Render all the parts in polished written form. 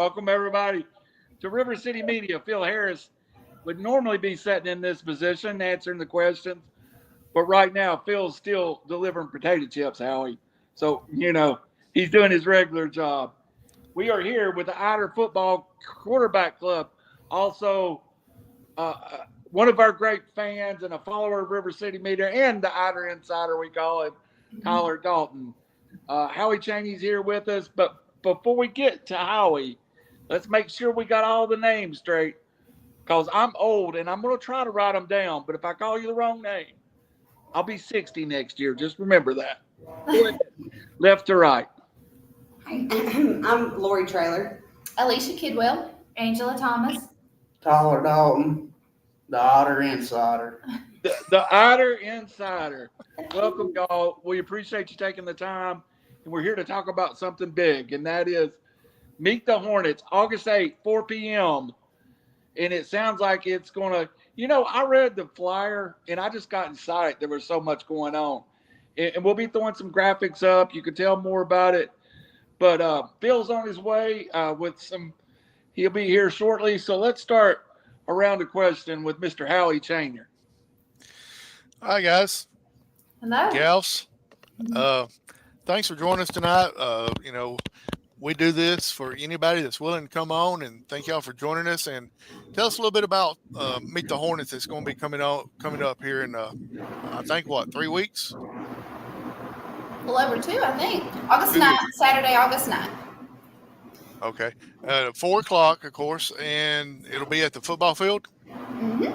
Welcome, everybody, to RiverCity-Media. Phil Harris would normally be sitting in this position answering the questions, but right now, Phil's still delivering potato chips, Howie. So, he's doing his regular job. We are here with the Ider Football Quarterback Club, also one of our great fans and a follower of RiverCity-Media and the Ider Insider, we call him, Tyler Dalton. Howie Cheney's here with us, but before we get to Howie, let's make sure we got all the names straight, because I'm old and I'm going to try to write them down, but if I call you the wrong name, I'll be 60 next year. Just remember that. Left to right. Hi, I'm Lori Traylor. Alicia Kidwell. Angela Thomas. Tyler Dalton, the Ider Insider. The Ider Insider. Welcome, y'all. We appreciate you taking the time, and we're here to talk about something big, and that is Meet the Hornets, August 8th, 4 p.m., and it sounds like it's going to, I read the flyer, and I just got excited. There was so much going on, and we'll be throwing some graphics up. You can tell more about it, but Phil's on his way he'll be here shortly, so let's start around the question with Mr. Howie Cheney. Hi, guys. Hello. Gals. Thanks for joining us tonight. We do this for anybody that's willing to come on, and thank y'all for joining us. And tell us a little bit about Meet the Hornets. That's going to be coming up here in, I think, 3 weeks? A little over 2, I think. August 9th, Saturday, August 9th. Okay. 4 o'clock, of course, and it'll be at the football field. Mm-hmm.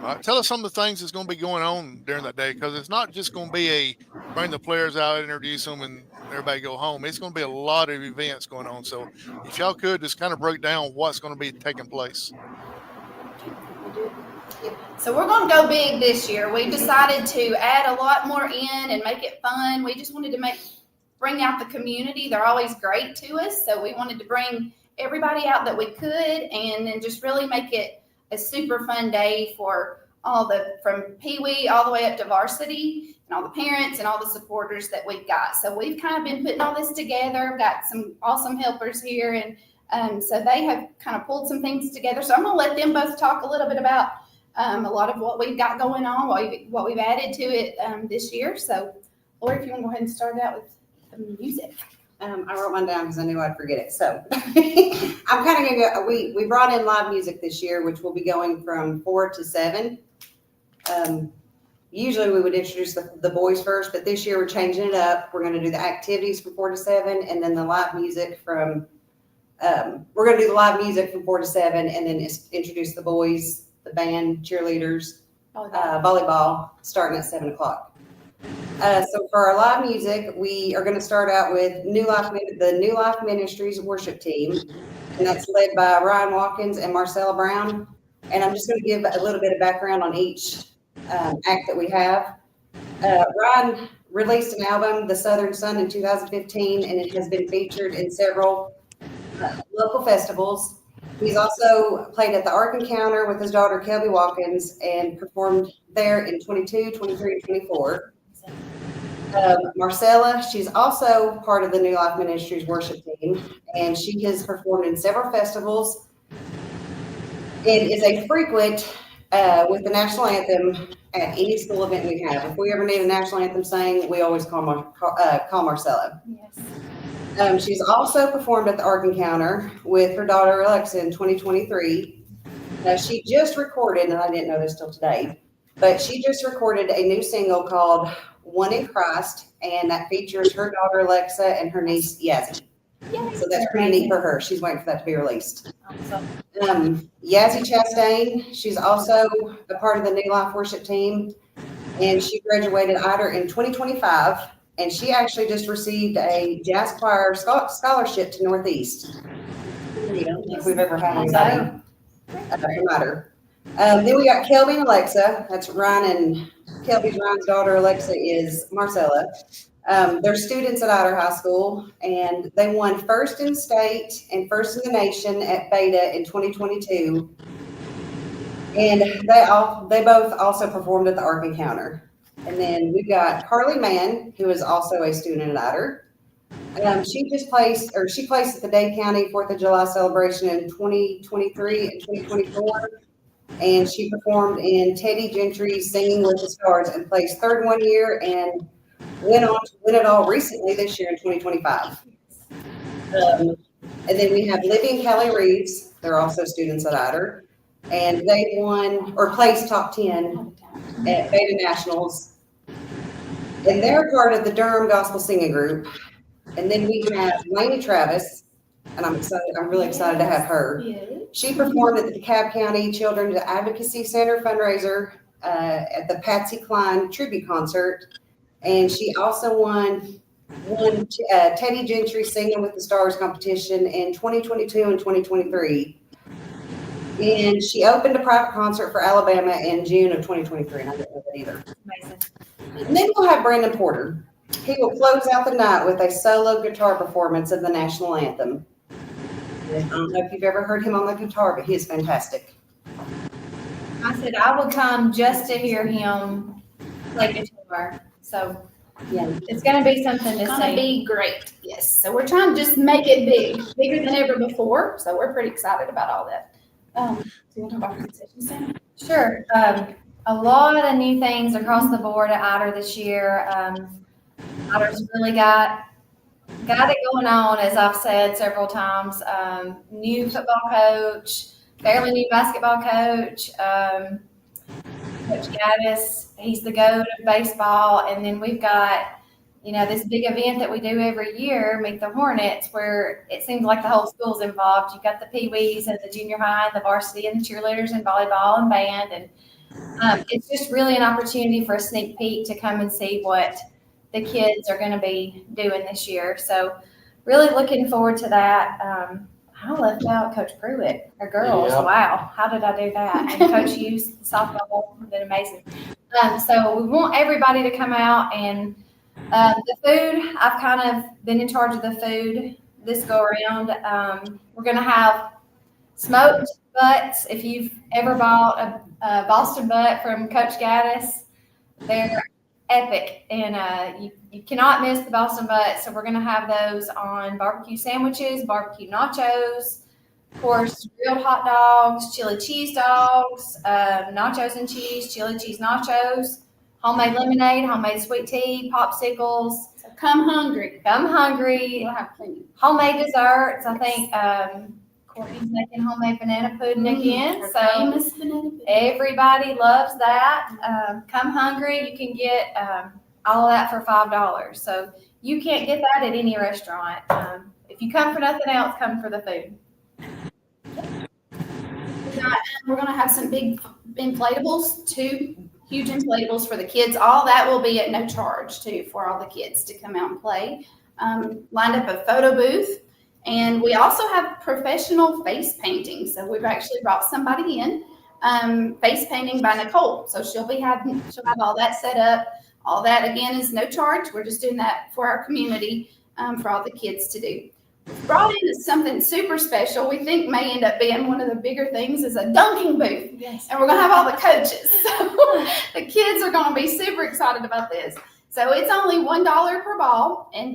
All right, tell us some of the things that's going to be going on during that day, because it's not just going to be bring the players out, introduce them, and everybody go home. It's going to be a lot of events going on. So if y'all could just kind of break down what's going to be taking place. So we're going to go big this year. We decided to add a lot more in and make it fun. We just wanted to bring out the community. They're always great to us. So we wanted to bring everybody out that we could, and then just really make it a super fun day for from Pee Wee all the way up to varsity, and all the parents and all the supporters that we've got. So we've kind of been putting all this together. We've got some awesome helpers here, and so they have kind of pulled some things together. So I'm going to let them both talk a little bit about a lot of what we've got going on, what we've added to it this year. So, Lori, if you want to go ahead and start out with the music. I wrote one down because I knew I'd forget it. So I'm kind of going to go. We brought in live music this year, which will be going from 4 to 7. Usually we would introduce the boys first, but this year we're changing it up. We're going to do the activities from 4 to 7, and then the live music from. We're going to do the live music from 4 to 7, and then introduce the boys, the band, cheerleaders, volleyball, starting at 7 o'clock. So for our live music, we are going to start out with the New Life Ministries worship team, and that's led by Ryan Watkins and Marcella Brown. And I'm just going to give a little bit of background on each act that we have. Ryan released an album, The Southern Sun, in 2015, and it has been featured in several local festivals. He's also played at the Ark Encounter with his daughter, Kelby Watkins, and performed there in 22, 23, and 24. Marcella, she's also part of the New Life Ministries worship team, and she has performed in several festivals and is a frequent with the national anthem at any school event we have. If we ever need a national anthem sang, we always call Marcella. Yes. She's also performed at the Ark Encounter with her daughter Alexa in 2023. She just recorded, and I didn't know this till today, but she just recorded a new single called One in Christ, and that features her daughter Alexa and her niece Yazzie. Yay. So that's pretty neat for her. She's waiting for that to be released. Awesome. Yazzie Chastain, she's also a part of the New Life worship team, and she graduated Ider in 2025, and she actually just received a jazz choir scholarship to Northeast. If we've ever had anybody from Ider. Then we got Kelby and Alexa. That's Ryan's daughter. Alexa is Marcella. They're students at Ider High School, and they won first in state and first in the nation at Beta in 2022. And they both also performed at the Ark Encounter. And then we've got Carly Mann, who is also a student at Ider. She placed at the Dade County 4th of July celebration in 2023 and 2024. And she performed in Teddy Gentry's Singing with the Stars and placed third one year and went on to win it all recently this year in 2025. And then we have Libby and Kelly Reeves. They're also students at Ider. And they won or placed top 10 at Beta Nationals. And they're part of the Durham Gospel Singing Group. And then we have Lainey Travis, and I'm really excited to have her. She performed at the DeKalb County Children's Advocacy Center fundraiser at the Patsy Cline tribute concert. And she also won Teddy Gentry Singing with the Stars competition in 2022 and 2023. And she opened a private concert for Alabama in June of 2023, and I didn't know that either. Amazing. And then we'll have Brandon Porter. He will close out the night with a solo guitar performance of the national anthem. I don't know if you've ever heard him on the guitar, but he is fantastic. I said I would come just to hear him play guitar. So Yeah. it's going to be something to It's gonna see. be great. Yes. So we're trying to just make it bigger than ever before. So we're pretty excited about all that. Do you want to talk about concession stand? Sure. A lot of new things across the board at Ider this year. Ider's really got it going on, as I've said several times. New football coach, fairly new basketball coach. Coach Gaddis, he's the GOAT of baseball. And then we've got, this big event that we do every year, Meet the Hornets, where it seems like the whole school's involved. You've got the Pee-wees and the junior high and the varsity and the cheerleaders and volleyball and band. And it's just really an opportunity for a sneak peek to come and see what the kids are going to be doing this year. So really looking forward to that. I left out Coach Pruitt, our girls. Yep. Wow, how did I do that? And Coach Hughes, softball, been amazing. So we want everybody to come out and the food. I've kind of been in charge of the food this go around. We're going to have smoked butts. If you've ever bought a Boston butt from Coach Gaddis, they're epic, and you cannot miss the Boston butt. So we're going to have those on barbecue sandwiches, barbecue nachos, of course, grilled hot dogs, chili cheese dogs, nachos and cheese, chili cheese nachos, homemade lemonade, homemade sweet tea, popsicles. So come hungry. We'll have plenty. Homemade desserts. I think Courtney's making homemade banana pudding again. Our So famous banana pudding. everybody loves that. Come hungry. You can get all of that for $5. So you can't get that at any restaurant. If you come for nothing else, come for the food. We're going to have some big inflatables, 2 huge inflatables for the kids. All that will be at no charge too for all the kids to come out and play. Lined up a photo booth. And we also have professional face painting. So we've actually brought somebody in, face painting by Nicole. So she'll have all that set up. All that again is no charge. We're just doing that for our community, for all the kids to do. Brought in something super special. We think may end up being one of the bigger things is a dunking booth. Yes. And we're gonna have all the coaches. So the kids are gonna be super excited about this. So it's only $1 per ball, and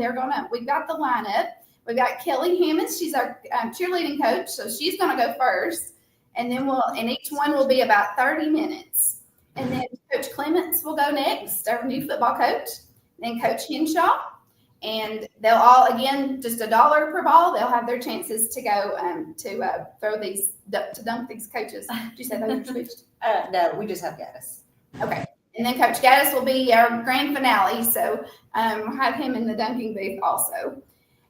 we've got the lineup. We've got Kelly Hammonds. She's our cheerleading coach, so she's going to go first. And then each one will be about 30 minutes. And then Coach Clements will go next, our new football coach. Then Coach Henshaw. And they'll all, again, just $1 per ball. They'll have their chances to go to dunk these coaches. Did you say those were switched? No, we just have Gaddis. Okay. And then Coach Gaddis will be our grand finale. So we'll have him in the dunking booth also.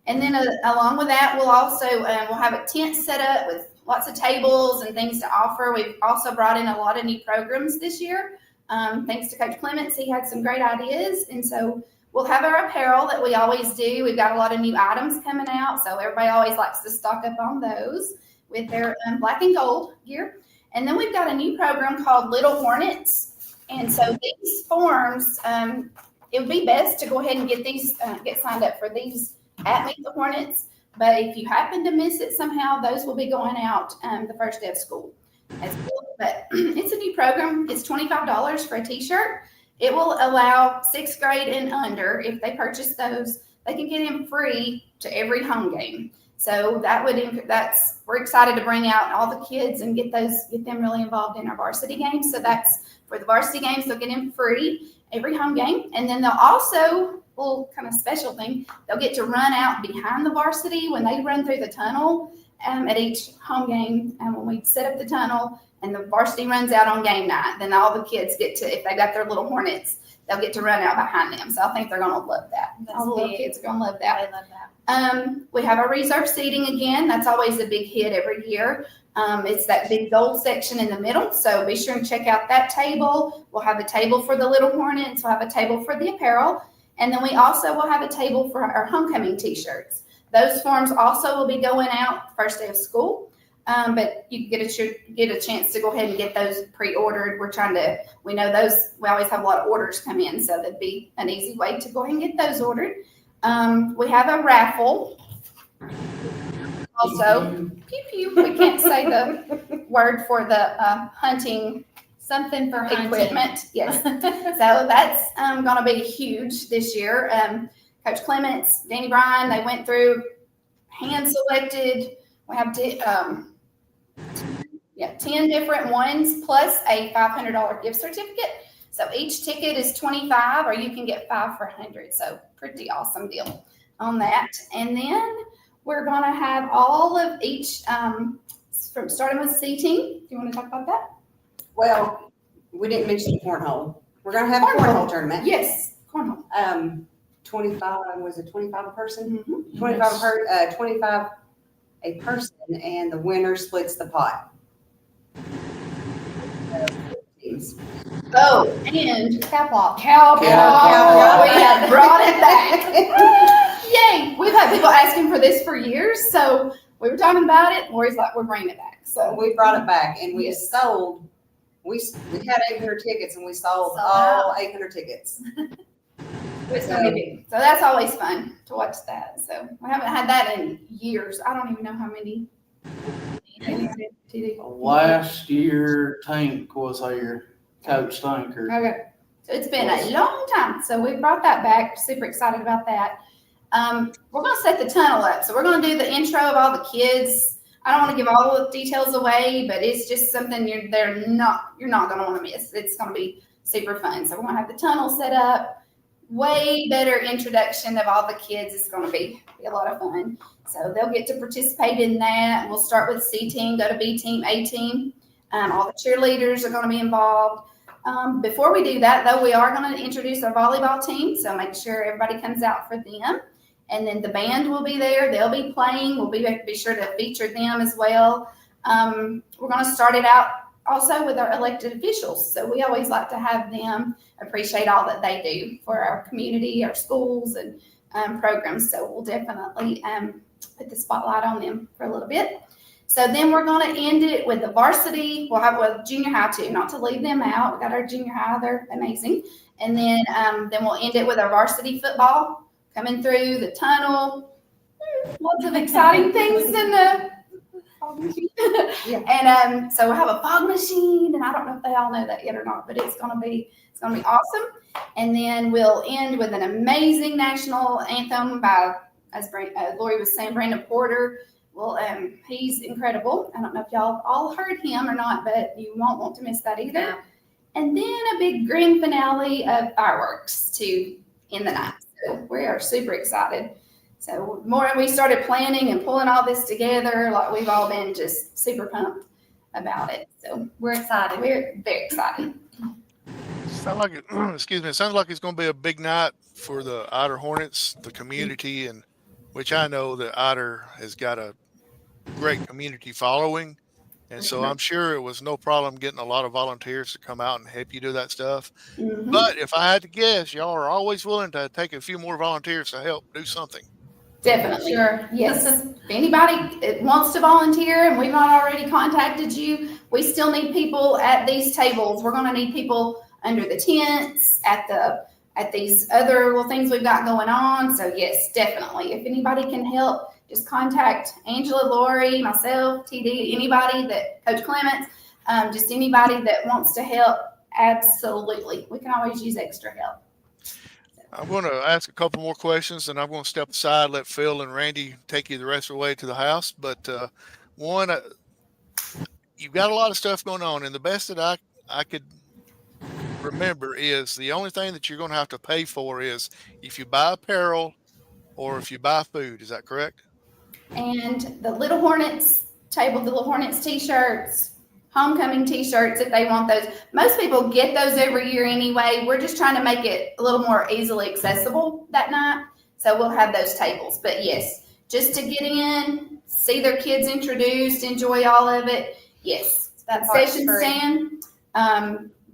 And then along with that, we'll also we'll have a tent set up with lots of tables and things to offer. We've also brought in a lot of new programs this year. Thanks to Coach Clements, he had some great ideas. And so we'll have our apparel that we always do. We've got a lot of new items coming out. So everybody always likes to stock up on those with their black and gold gear. And then we've got a new program called Little Hornets. And so these forms, it would be best to go ahead and get signed up for these at Meet the Hornets, but if you happen to miss it somehow, those will be going out the first day of school. But it's a new program. It's $25 for a t-shirt. It will allow 6th grade and under, if they purchase those, they can get in free to every home game. So we're excited to bring out all the kids and get them really involved in our varsity games. So that's for the varsity games, they'll get in free every home game. And then they'll also, little kind of special thing, they'll get to run out behind the varsity when they run through the tunnel at each home game. And when we set up the tunnel and the varsity runs out on game night, then all the kids get to, if they got their little Hornets, they'll get to run out behind them. So I think they're going to love that. All the little kids are going to love that. I love that. We have our reserve seating again. That's always a big hit every year. It's that big gold section in the middle. So be sure and check out that table. We'll have a table for the little Hornets. We'll have a table for the apparel. And then we also will have a table for our homecoming t-shirts. Those forms also will be going out first day of school. But you get a chance to go ahead and get those pre-ordered. We know those, we always have a lot of orders come in. So that'd be an easy way to go ahead and get those ordered. We have a raffle. Also, pew pew. We can't say the word for the hunting Something for hunting. equipment. Yes. So that's going to be huge this year. Coach Clements, Danny Bryan, they went through, hand selected. We have 10 different ones plus a $500 gift certificate. So each ticket is $25, or you can get 5 for $100. So pretty awesome deal on that. And then we're going to have all of each, from starting with seating. Do you want to talk about that? Well, we didn't mention the cornhole. We're gonna have a cornhole tournament. Yes, cornhole. 25, was it 25 a person? Mm-hmm. 25 a person, and the winner splits the pot. Oh, and Catwalk. cowboy. Cowboy. We have brought it back. Yay! We've had people asking for this for years, so we were talking about it. Lori's like, we're bringing it back. So We brought it back, and we Yes. sold. We had 800 tickets, and we sold Sold all 800 tickets. it's gonna be big. So that's always fun to watch that. So we haven't had that in years. I don't even know how many. Last year, Tank was here, Coach Tanker. Okay. So it's been a long time. So we brought that back. Super excited about that. We're going to set the tunnel up. So we're going to do the intro of all the kids. I don't want to give all the details away, but it's just something you're not going to want to miss. It's going to be super fun. So we're going to have the tunnel set up. Way better introduction of all the kids. It's going to be a lot of fun. So they'll get to participate in that. We'll start with C team, go to B team, A team. All the cheerleaders are going to be involved. Before we do that, though, we are going to introduce our volleyball team. So make sure everybody comes out for them. And then the band will be there. They'll be playing. We'll be sure to feature them as well. We're going to start it out also with our elected officials. So we always like to have them appreciate all that they do for our community, our schools, and programs. So we'll definitely put the spotlight on them for a little bit. So then we're going to end it with the varsity. We'll have a junior high too, not to leave them out. We got our junior high. They're amazing. And then we'll end it with our varsity football coming through the tunnel. Lots of exciting things in the fog machine. Yeah. And so we'll have a fog machine, and I don't know if they all know that yet or not, but it's gonna be awesome. And then we'll end with an amazing national anthem by, as Lori was saying, Brandon Porter. Well, he's incredible. I don't know if y'all all heard him or not, but you won't want to miss that either. Yeah. And then a big grand finale of fireworks to end the night. So we are super excited. So more we started planning and pulling all this together, like we've all been just super pumped about it. So We're excited. we're very excited. Sound like it, excuse me. It sounds like it's going to be a big night for the Ider Hornets, the community, and which I know that Ider has got a great community following. And so I'm sure it was no problem getting a lot of volunteers to come out and help you do that stuff. Mhm. But if I had to guess, y'all are always willing to take a few more volunteers to help do something. Definitely. Sure. Yes. If anybody wants to volunteer and we've not already contacted you, we still need people at these tables. We're going to need people under the tents, at these other little things we've got going on. So yes, definitely. If anybody can help, just contact Angela, Lori, myself, TD, anybody that Coach Clements, just anybody that wants to help. Absolutely. We can always use extra help. I'm going to ask a couple more questions, and I'm going to step aside, let Phil and Randy take you the rest of the way to the house. But one, you've got a lot of stuff going on, and the best that I could remember is the only thing that you're going to have to pay for is if you buy apparel or if you buy food. Is that correct? And the Little Hornets table, the Little Hornets t-shirts, homecoming t-shirts, if they want those. Most people get those every year anyway. We're just trying to make it a little more easily accessible that night. So we'll have those tables. But yes, just to get in, see their kids introduced, enjoy all of it. Yes, that concession stand,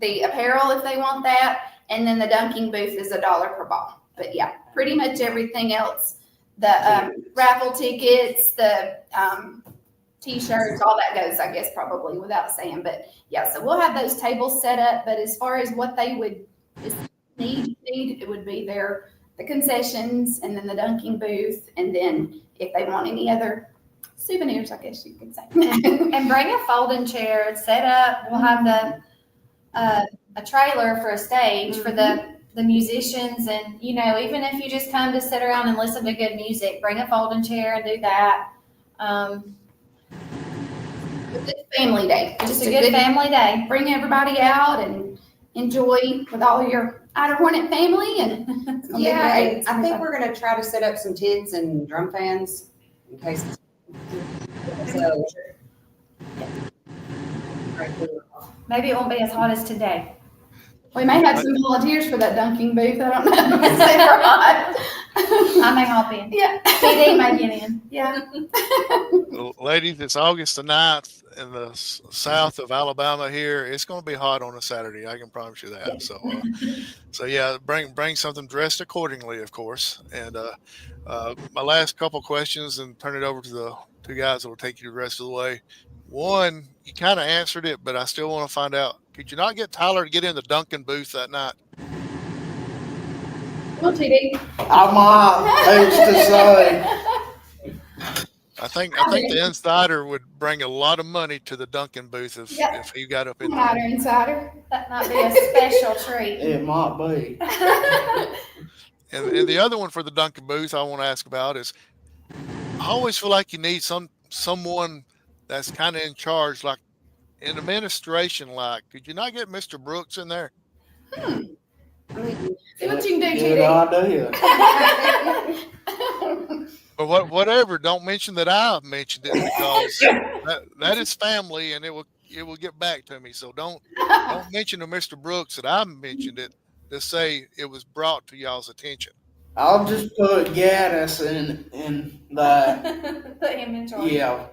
the apparel if they want that, and then the dunking booth is $1 per ball. But yeah, pretty much everything else, the raffle tickets, the t-shirts, all that goes, I guess, probably without saying. But yeah, so we'll have those tables set up. But as far as what they would need, it would be the concessions and then the dunking booth, and then if they want any other souvenirs, I guess you could say. And bring a folding chair set up. We'll have a trailer for a stage for the musicians, and even if you just come to sit around and listen to good music, bring a folding chair and do that. Family day. Just a good family day. Bring everybody out and enjoy with all your Ider Hornet family. And Yeah, I think we're gonna try to set up some tents and drum fans in case. So. Maybe it won't be as hot as today. we may have some volunteers for that dunking booth. I don't know if it's super hot. I may hop in. Yeah. PD may get in. Yeah. Ladies, it's August the 9th in the south of Alabama here. It's going to be hot on a Saturday. I can promise you that. So yeah, bring something dressed accordingly, of course. And my last couple questions, and turn it over to the two guys that will take you the rest of the way. One, you kind of answered it, but I still want to find out, could you not get Tyler to get in the Duncan booth that night? Well, TD. I might, who's to say? I think the insider would bring a lot of money to the Duncan booth if he got up in there. Insider. That might be a special treat. It might be. And the other one for the Duncan booth I want to ask about is, I always feel like you need someone that's kind of in charge, like in administration. Like, could you not get Mr. Brooks in there? See what you can do, Good TD. idea. But whatever, don't mention that I mentioned it, because that is family, and it will get back to me. So don't mention to Mr. Brooks that I mentioned it. Just say it was brought to y'all's attention. I'll just put Gaddis in that. Put him in charge. Yeah.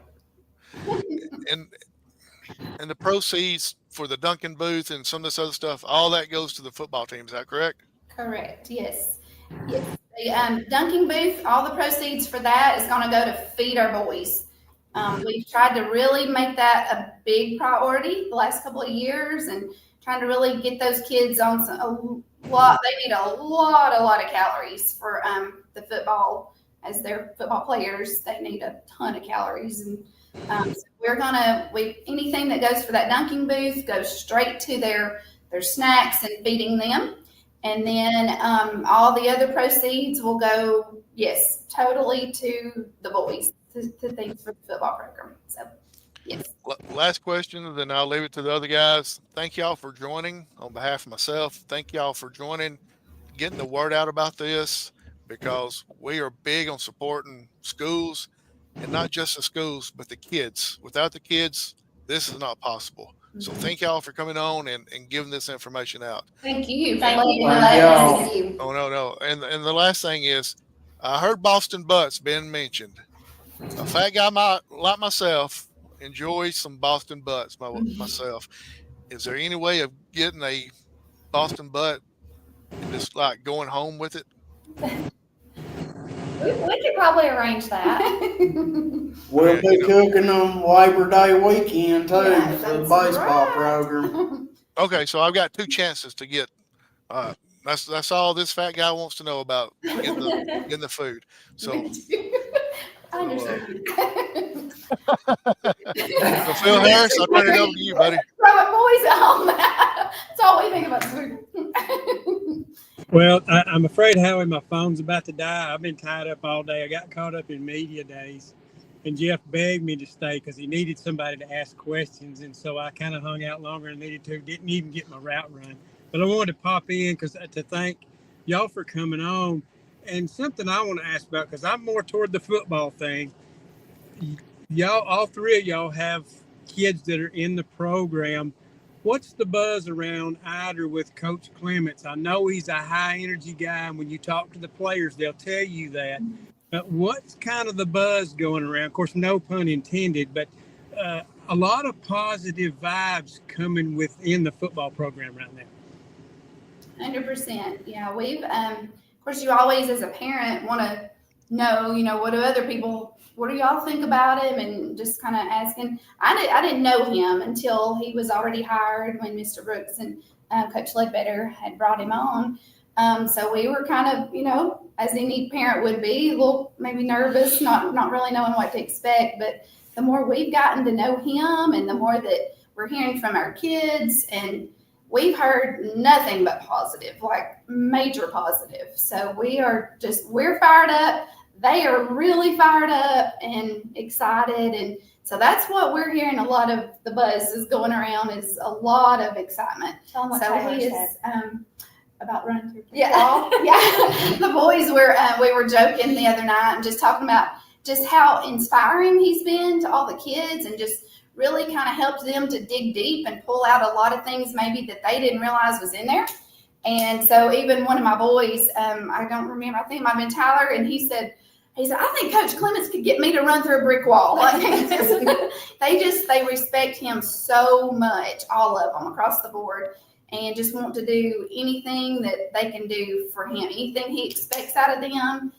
And the proceeds for the Duncan booth and some of this other stuff, all that goes to the football team. Is that correct? Correct. Yes. Yes. The dunking booth, all the proceeds for that is going to go to feed our boys. We've tried to really make that a big priority the last couple of years, and trying to really get those kids on a lot. They need a lot of calories for the football. As they're football players, they need a ton of calories, and so we're gonna anything that goes for that dunking booth goes straight to their snacks and feeding them. And then all the other proceeds will go, yes, totally to the boys, to things for the football program. So, yes. Last question, and then I'll leave it to the other guys. Thank y'all for joining on behalf of myself. Thank y'all for joining, getting the word out about this, because we are big on supporting schools, and not just the schools, but the kids. Without the kids, this is not possible. So thank y'all for coming on and giving this information out. Thank you. Thank you. Thank you. Oh, no. And the last thing is, I heard Boston Butts being mentioned. A fat guy like myself enjoys some Boston Butts myself. Is there any way of getting a Boston Butt and just like going home with it? We could probably arrange that. We'll be cooking them Labor Day weekend too Yeah, for the that's baseball right. program. Okay, so I've got two chances to get. That's all this fat guy wants to know about getting the food. So, I understand. so Phil Harris, I'll turn it over to you, buddy. Throw it boys at home. That's all we think about food. Well, I'm afraid, Howie, my phone's about to die. I've been tied up all day. I got caught up in media days, and Jeff begged me to stay because he needed somebody to ask questions, and so I kind of hung out longer than needed to. Didn't even get my route run, but I wanted to pop in because to thank y'all for coming on, and something I want to ask about because I'm more toward the football thing. Y'all, all three of y'all have kids that are in the program. What's the buzz around Ider with Coach Clements? I know he's a high energy guy, and when you talk to the players, they'll tell you that. But what's kind of the buzz going around? Of course, no pun intended, but a lot of positive vibes coming within the football program right now. 100%. Yeah, we've, of course, you always, as a parent, want to know, what do other people, what do y'all think about him? And just kind of asking. I didn't know him until he was already hired when Mr. Brooks and Coach Ledbetter had brought him on. So we were kind of, as any parent would be, a little maybe nervous, not really knowing what to expect. But the more we've gotten to know him and the more that we're hearing from our kids, and we've heard nothing but positive, like major positive. So we're fired up. They are really fired up and excited. And so that's what we're hearing. A lot of the buzz is going around is a lot of excitement. Tell them what So Taylor he is said. about running through the wall. Yeah. The boys we were joking the other night and just talking about just how inspiring he's been to all the kids, and just really kind of helped them to dig deep and pull out a lot of things maybe that they didn't realize was in there. And so even one of my boys, I don't remember, I think it might have been Tyler, and he said, I think Coach Clements could get me to run through a brick wall. They respect him so much, all of them across the board, and just want to do anything that they can do for him. Anything he expects out of them,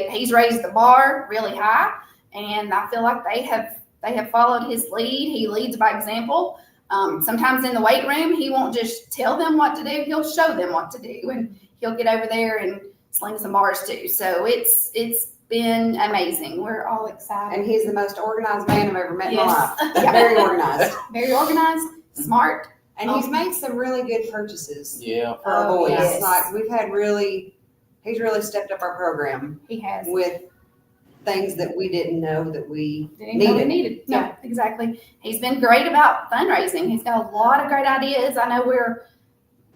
he's raised the bar really high, and I feel like they have followed his lead. He leads by example. Sometimes in the weight room, he won't just tell them what to do. He'll show them what to do, and he'll get over there and sling some bars too. So it's been amazing. We're all excited. And he's the most organized man I've ever met in my Yes. life. Very organized. Very organized, smart. And he's made some really good purchases Yeah. for our boys. Yes. Like he's really stepped up our program He has. with things that we didn't know that we Didn't even know we needed. No, exactly. He's been great about fundraising. He's got a lot of great ideas. I know we're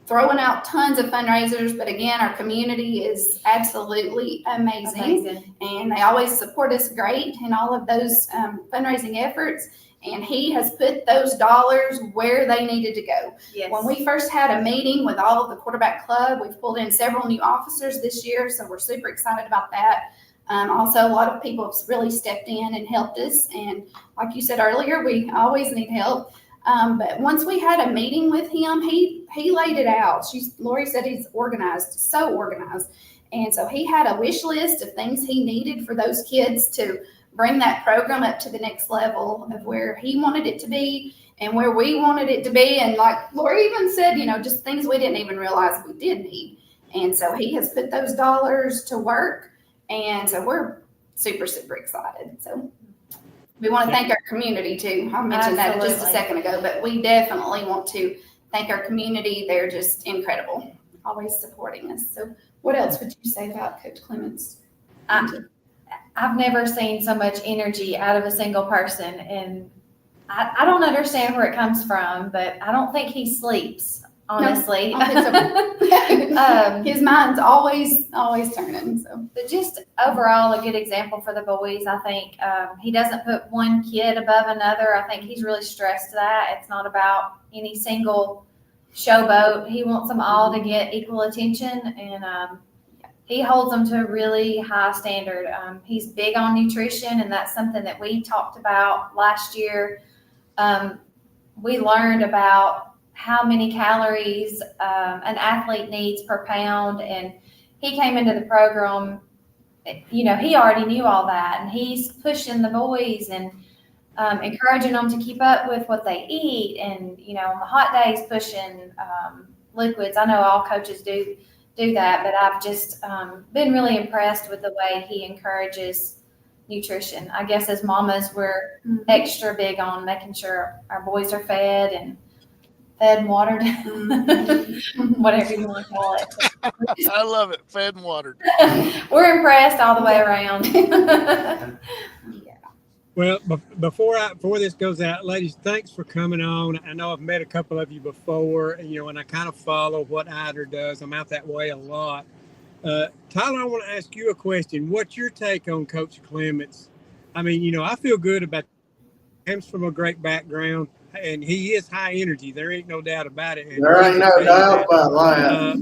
throwing out tons of fundraisers, but again, our community is absolutely amazing. And they always support us great in all of those fundraising efforts. And he has put those dollars where they needed to go. Yes. When we first had a meeting with all of the quarterback club, we've pulled in several new officers this year, so we're super excited about that. Also, a lot of people have really stepped in and helped us. And like you said earlier, we always need help. But once we had a meeting with him, he laid it out. Lori said he's organized, so organized. And so he had a wish list of things he needed for those kids to bring that program up to the next level of where he wanted it to be and where we wanted it to be. And like Lori even said, just things we didn't even realize we did need. And so he has put those dollars to work. And so we're super, super excited. So we want to thank our community too. I mentioned that just a second ago, but we definitely want to thank our community. They're just incredible, always supporting us. So what else would you say about Coach Clements? I've never seen so much energy out of a single person, and I don't understand where it comes from, but I don't think he sleeps, honestly. No, I don't think so. His mind's always turning. So, but just overall, a good example for the boys. I think he doesn't put one kid above another. I think he's really stressed that it's not about any single showboat. He wants them all to get equal attention, and he holds them to a really high standard. He's big on nutrition, and that's something that we talked about last year. We learned about how many calories an athlete needs per pound, and he came into the program, he already knew all that, and he's pushing the boys and encouraging them to keep up with what they eat, and on the hot days pushing liquids. I know all coaches do that, but I've just been really impressed with the way he encourages nutrition. I guess as mamas, we're extra big on making sure our boys are fed and watered, whatever you want to call it. I love it. Fed and watered. We're impressed all the way around. Well, before this goes out, ladies, thanks for coming on. I know I've met a couple of you before, and I kind of follow what Ider does. I'm out that way a lot. Tyler, I want to ask you a question. What's your take on Coach Clements? I mean, I feel good about him. Comes from a great background, and he is high energy. There ain't no doubt about it. And There ain't no doubt about that.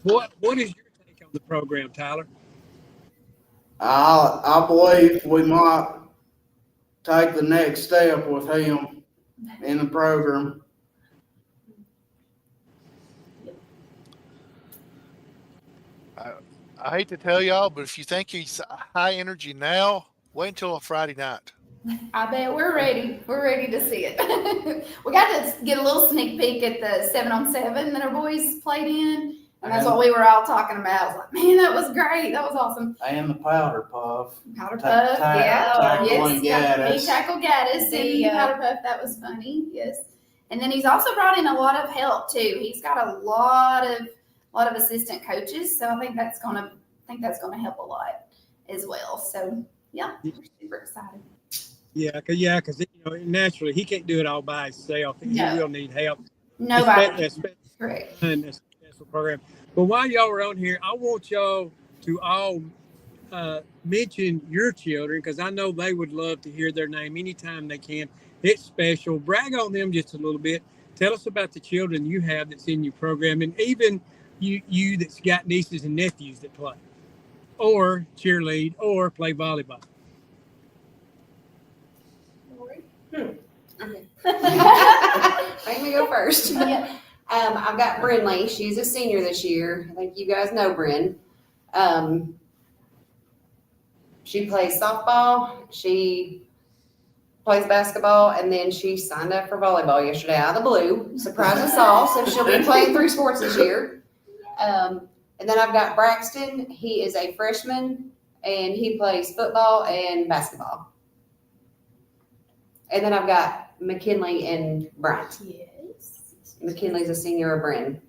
What is your take on the program, Tyler? I believe we might take the next step with him in the program. I hate to tell y'all, but if you think he's high energy now, wait until a Friday night. I bet we're ready. We're ready to see it. We got to get a little sneak peek at the 7-on-7 that our boys played in. And that's what we were all talking about. I was like, man, that was great. That was awesome. And the powder puff. Powder puff, yeah. Tackling Yes, he tackled Gaddis and Yeah. powder puff. That was funny. Yes. And then he's also brought in a lot of help too. He's got a lot of assistant coaches. So I think that's gonna help a lot as well. So yeah, we're super excited. Yeah, because naturally he can't do it all by himself. He No. will need help. Nobody. Especially Correct. in a special program. But while y'all are on here, I want y'all to all mention your children, because I know they would love to hear their name anytime they can. It's special. Brag on them just a little bit. Tell us about the children you have that's in your program, and even you that's got nieces and nephews that play or cheerlead or play volleyball. Make me go first. Yeah. I've got Brinley. She's a senior this year. I think you guys know Bryn. She plays softball. She plays basketball, and then she signed up for volleyball yesterday out of the blue. Surprised us all. So she'll be playing 3 sports this year. And then I've got Braxton. He is a freshman, and he plays football and basketball. And then I've got McKinley and Bryant. Yes. McKinley's a senior of Bryn.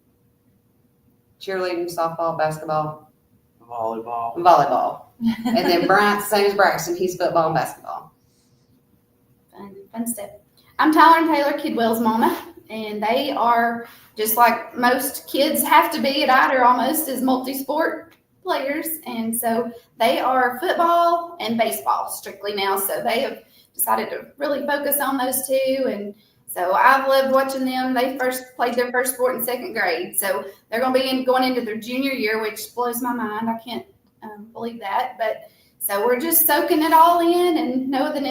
Cheerleading, softball, basketball, Volleyball. and volleyball. And then Bryant's the same as Braxton. He's football and basketball. Fun stuff. I'm Tyler and Taylor Kidwell's mama, and they are just like most kids have to be at Ider almost as multi-sport players. And so they are football and baseball strictly now. So they have decided to really focus on those two. And so I've loved watching them. They first played their first sport in 2nd grade. So they're going to be going into their junior year, which blows my mind. I can't believe that. But so we're just soaking it all in and knowing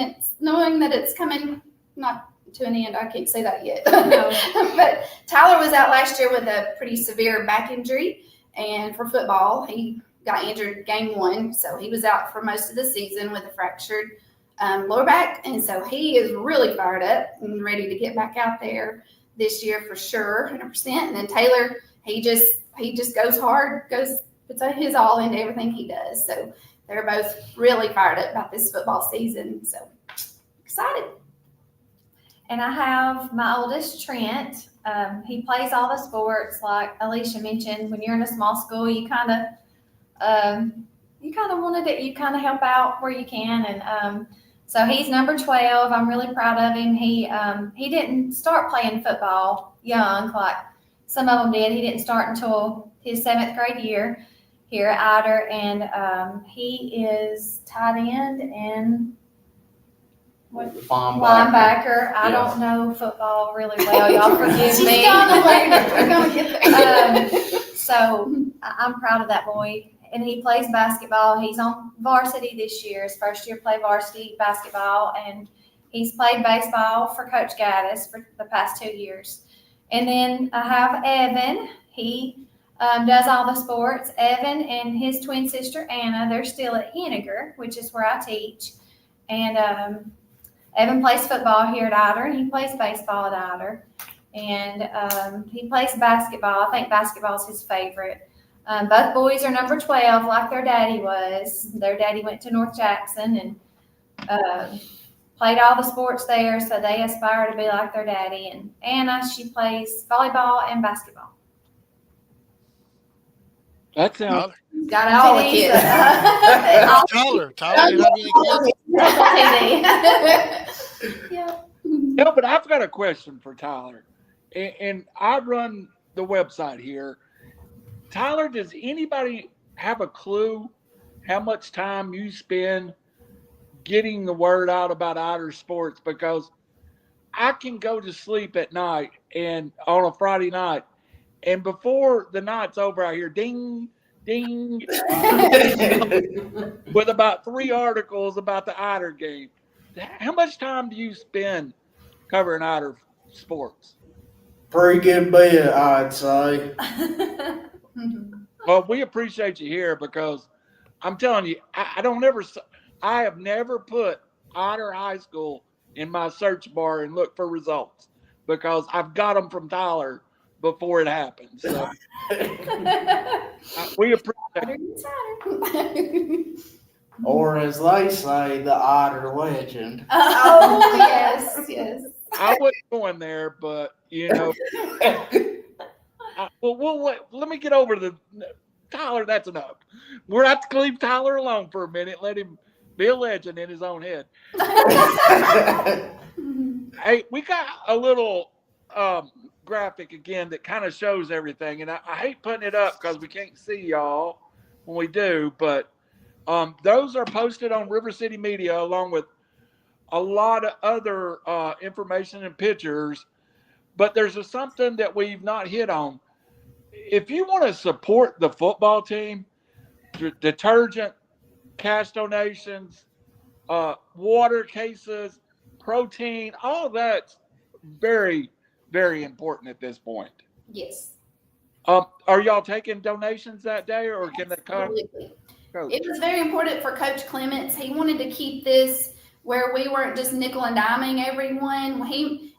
that it's coming, not to an end. I can't say that yet. But Tyler was out last year with a pretty severe back injury. And for football, he got injured game 1. So he was out for most of the season with a fractured lower back, and so he is really fired up and ready to get back out there this year for sure, 100%. And then Taylor, he just goes hard, puts his all into everything he does. So they're both really fired up about this football season. So excited. And I have my oldest, Trent. He plays all the sports, like Alicia mentioned. When you're in a small school, you kind of wanted it. You kind of help out where you can, and so he's number 12. I'm really proud of him. He didn't start playing football young like some of them did. He didn't start until his 7th grade year here at Ider, and he is tight end and linebacker. I don't know football really well. Y'all forgive me. We're gonna get there. So I'm proud of that boy. And he plays basketball. He's on varsity this year. His first year play varsity basketball. And he's played baseball for Coach Gaddis for the past 2 years. And then I have Evan. He does all the sports. Evan and his twin sister, Anna, they're still at Henniger, which is where I teach. And Evan plays football here at Ider, and he plays baseball at Ider. And he plays basketball. I think basketball is his favorite. Both boys are number 12, like their daddy was. Their daddy went to North Jackson and played all the sports there, so they aspire to be like their daddy. And Anna, she plays volleyball and basketball. That sounds. Got all the TVs, kids. Tyler, do you have any kids? Yeah. No, but I've got a question for Tyler, and I run the website here. Tyler, does anybody have a clue how much time you spend getting the word out about Ider sports? Because I can go to sleep at night and on a Friday night, and before the night's over, I hear ding, ding, with about 3 articles about the Ider game. How much time do you spend covering Ider sports? Pretty good bit, I'd say. Well, we appreciate you here because I'm telling you, I have never put Ider High School in my search bar and look for results because I've got them from Tyler before it happens. So we appreciate it. Or as they say, the Ider legend. Oh, yes, yes. I wasn't going there, but let me get over to Tyler. That's enough. We're going to have to leave Tyler alone for a minute. Let him be a legend in his own head. Hey, we got a little graphic again that kind of shows everything, and I hate putting it up because we can't see y'all when we do, but those are posted on RiverCity-Media along with a lot of other information and pictures. But there's something that we've not hit on. If you want to support the football team, detergent, cash donations, water cases, protein, all that's very, very important at this point. Yes. Are y'all taking donations that day, or can they come? Absolutely. Coach? It was very important for Coach Clements. He wanted to keep this where we weren't just nickel and diming everyone.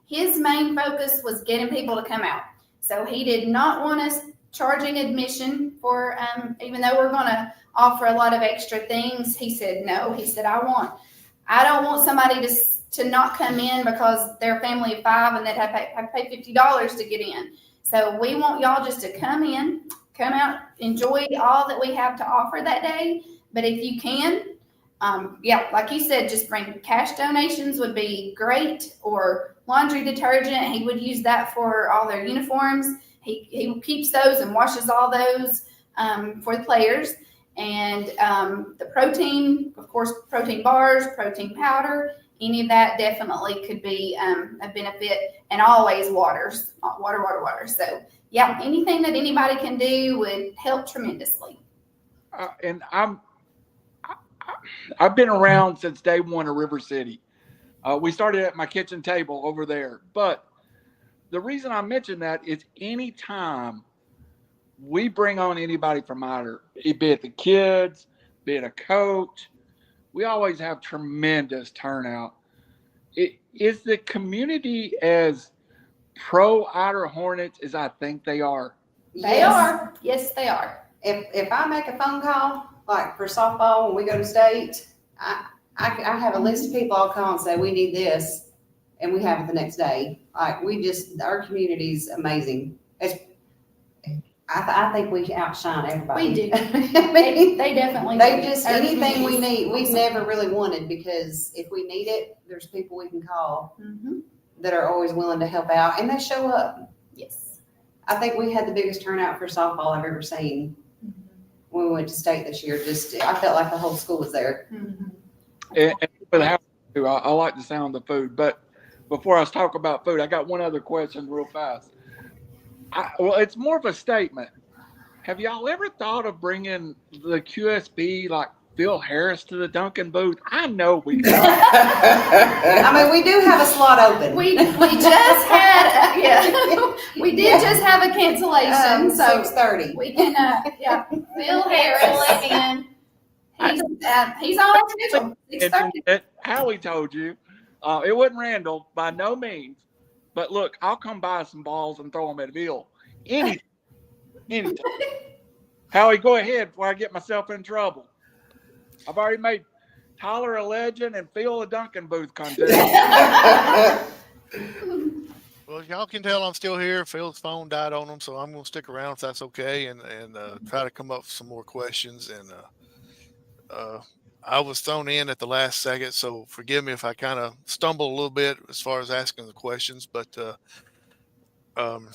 His main focus was getting people to come out. So he did not want us charging admission for, even though we're going to offer a lot of extra things. He said, no, he said, I don't want somebody to not come in because they're a family of 5 and they'd have to pay $50 to get in. So we want y'all just to come out, enjoy all that we have to offer that day. But if you can, like you said, just bring cash donations would be great, or laundry detergent. He would use that for all their uniforms. He keeps those and washes all those for the players. And the protein, of course, protein bars, protein powder, any of that definitely could be a benefit. And always water. So yeah, anything that anybody can do would help tremendously. And I've been around since day one of River City. We started at my kitchen table over there. But the reason I mention that is anytime we bring on anybody from Ider, be it the kids, be it a coach, we always have tremendous turnout. Is the community as pro Ider Hornets as I think they are? They are. Yes, they are. If I make a phone call, like for softball, when we go to state, I have a list of people I'll call and say, we need this, and we have it the next day. Like our community's amazing. I think we outshine everybody. We do. I mean, They definitely they do. just, Our anything we community's need, we've awesome. never really wanted, because if we need it, there's people we can call Mhm. that are always willing to help out, and they show up. Yes. I think we had the biggest turnout for softball I've ever seen when we went to state this year. I felt like the whole school was there. Mhm. And with how I like the sound of the food. But before I talk about food, I got one other question real fast. Well, it's more of a statement. Have y'all ever thought of bringing the QSB, like Phil Harris, to the Duncan booth? I know we could. I mean, we do have a slot open. We just had we did just have a cancellation, so 6:30. we can Phil Harris, and he's on our schedule. 6:30. Howie told you it wasn't Randall by no means, but look, I'll come buy some balls and throw them at Bill anytime. Howie, go ahead before I get myself in trouble. I've already made Tyler a legend and Phil a Duncan booth contest. Well, y'all can tell I'm still here. Phil's phone died on him, so I'm going to stick around if that's okay, and try to come up with some more questions. And uh, I was thrown in at the last second, so forgive me if I kind of stumble a little bit as far as asking the questions. But um,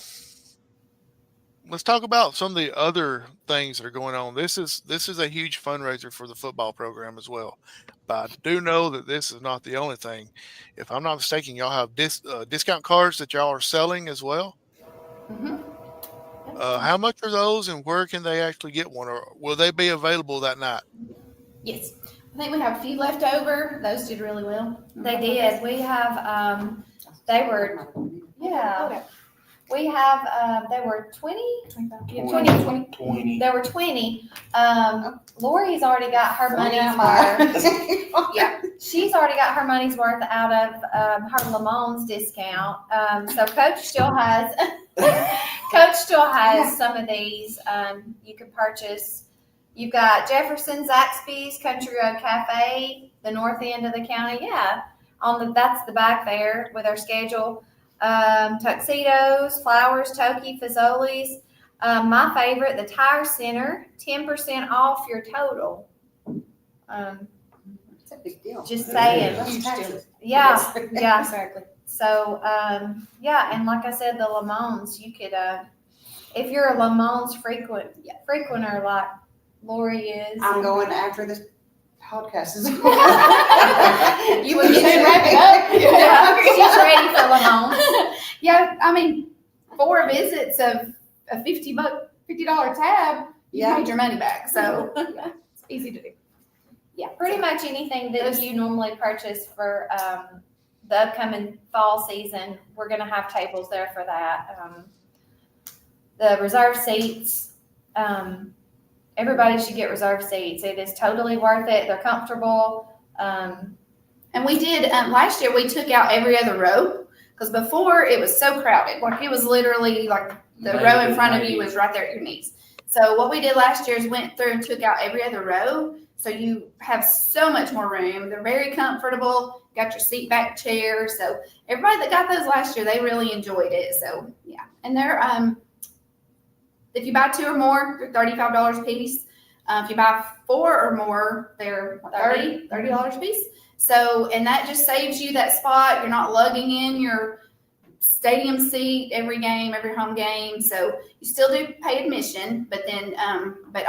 let's talk about some of the other things that are going on. This is a huge fundraiser for the football program as well. But I do know that this is not the only thing. If I'm not mistaken, y'all have discount cards that y'all are selling as well. Mhm. How much are those, and where can they actually get one, or will they be available that night? Yes. I think we have a few left over. Those did really well. They did. We have, they were, yeah, we have, they were 20, 20, there were 20. Lori's already got her money's worth. Yeah. She's already got her money's worth out of, her Lamont's discount. So Coach still has, some of these, you can purchase. You've got Jefferson, Zaxby's, Country Road Cafe, the north end of the county. Yeah, that's the back there with our schedule. Tuxedos, flowers, Toki, Fazoli's. My favorite, the Tire Center, 10% off your total. It's a big deal. Just saying. Huge deal. Yeah, yeah. Exactly. So, yeah, and like I said, the Lamont's, you could, if you're a Lamont's frequenter like Lori is. I'm going after this podcast is. You would just wrap it up. Yeah, she's ready for Lamont. Yeah, I mean, 4 visits of a $50 tab, you Yeah. made your money back. So yeah, it's easy to do. Yeah, Pretty much anything that you normally purchase for the upcoming fall season, we're gonna have tables there for that. The reserve seats, everybody should get reserve seats. It is totally worth it. They're comfortable. And we did last year. We took out every other row because before it was so crowded. Like it was literally like the row in front of you was right there at your knees. So what we did last year is went through and took out every other row. So you have so much more room. They're very comfortable. Got your seat back chair. So everybody that got those last year, they really enjoyed it. So yeah, and they're if you buy 2 or more, they're $35 a piece. If you buy 4 or more, they're $30 a piece. So, and that just saves you that spot. You're not lugging in your stadium seat every game, every home game. So you still do pay admission, but then, but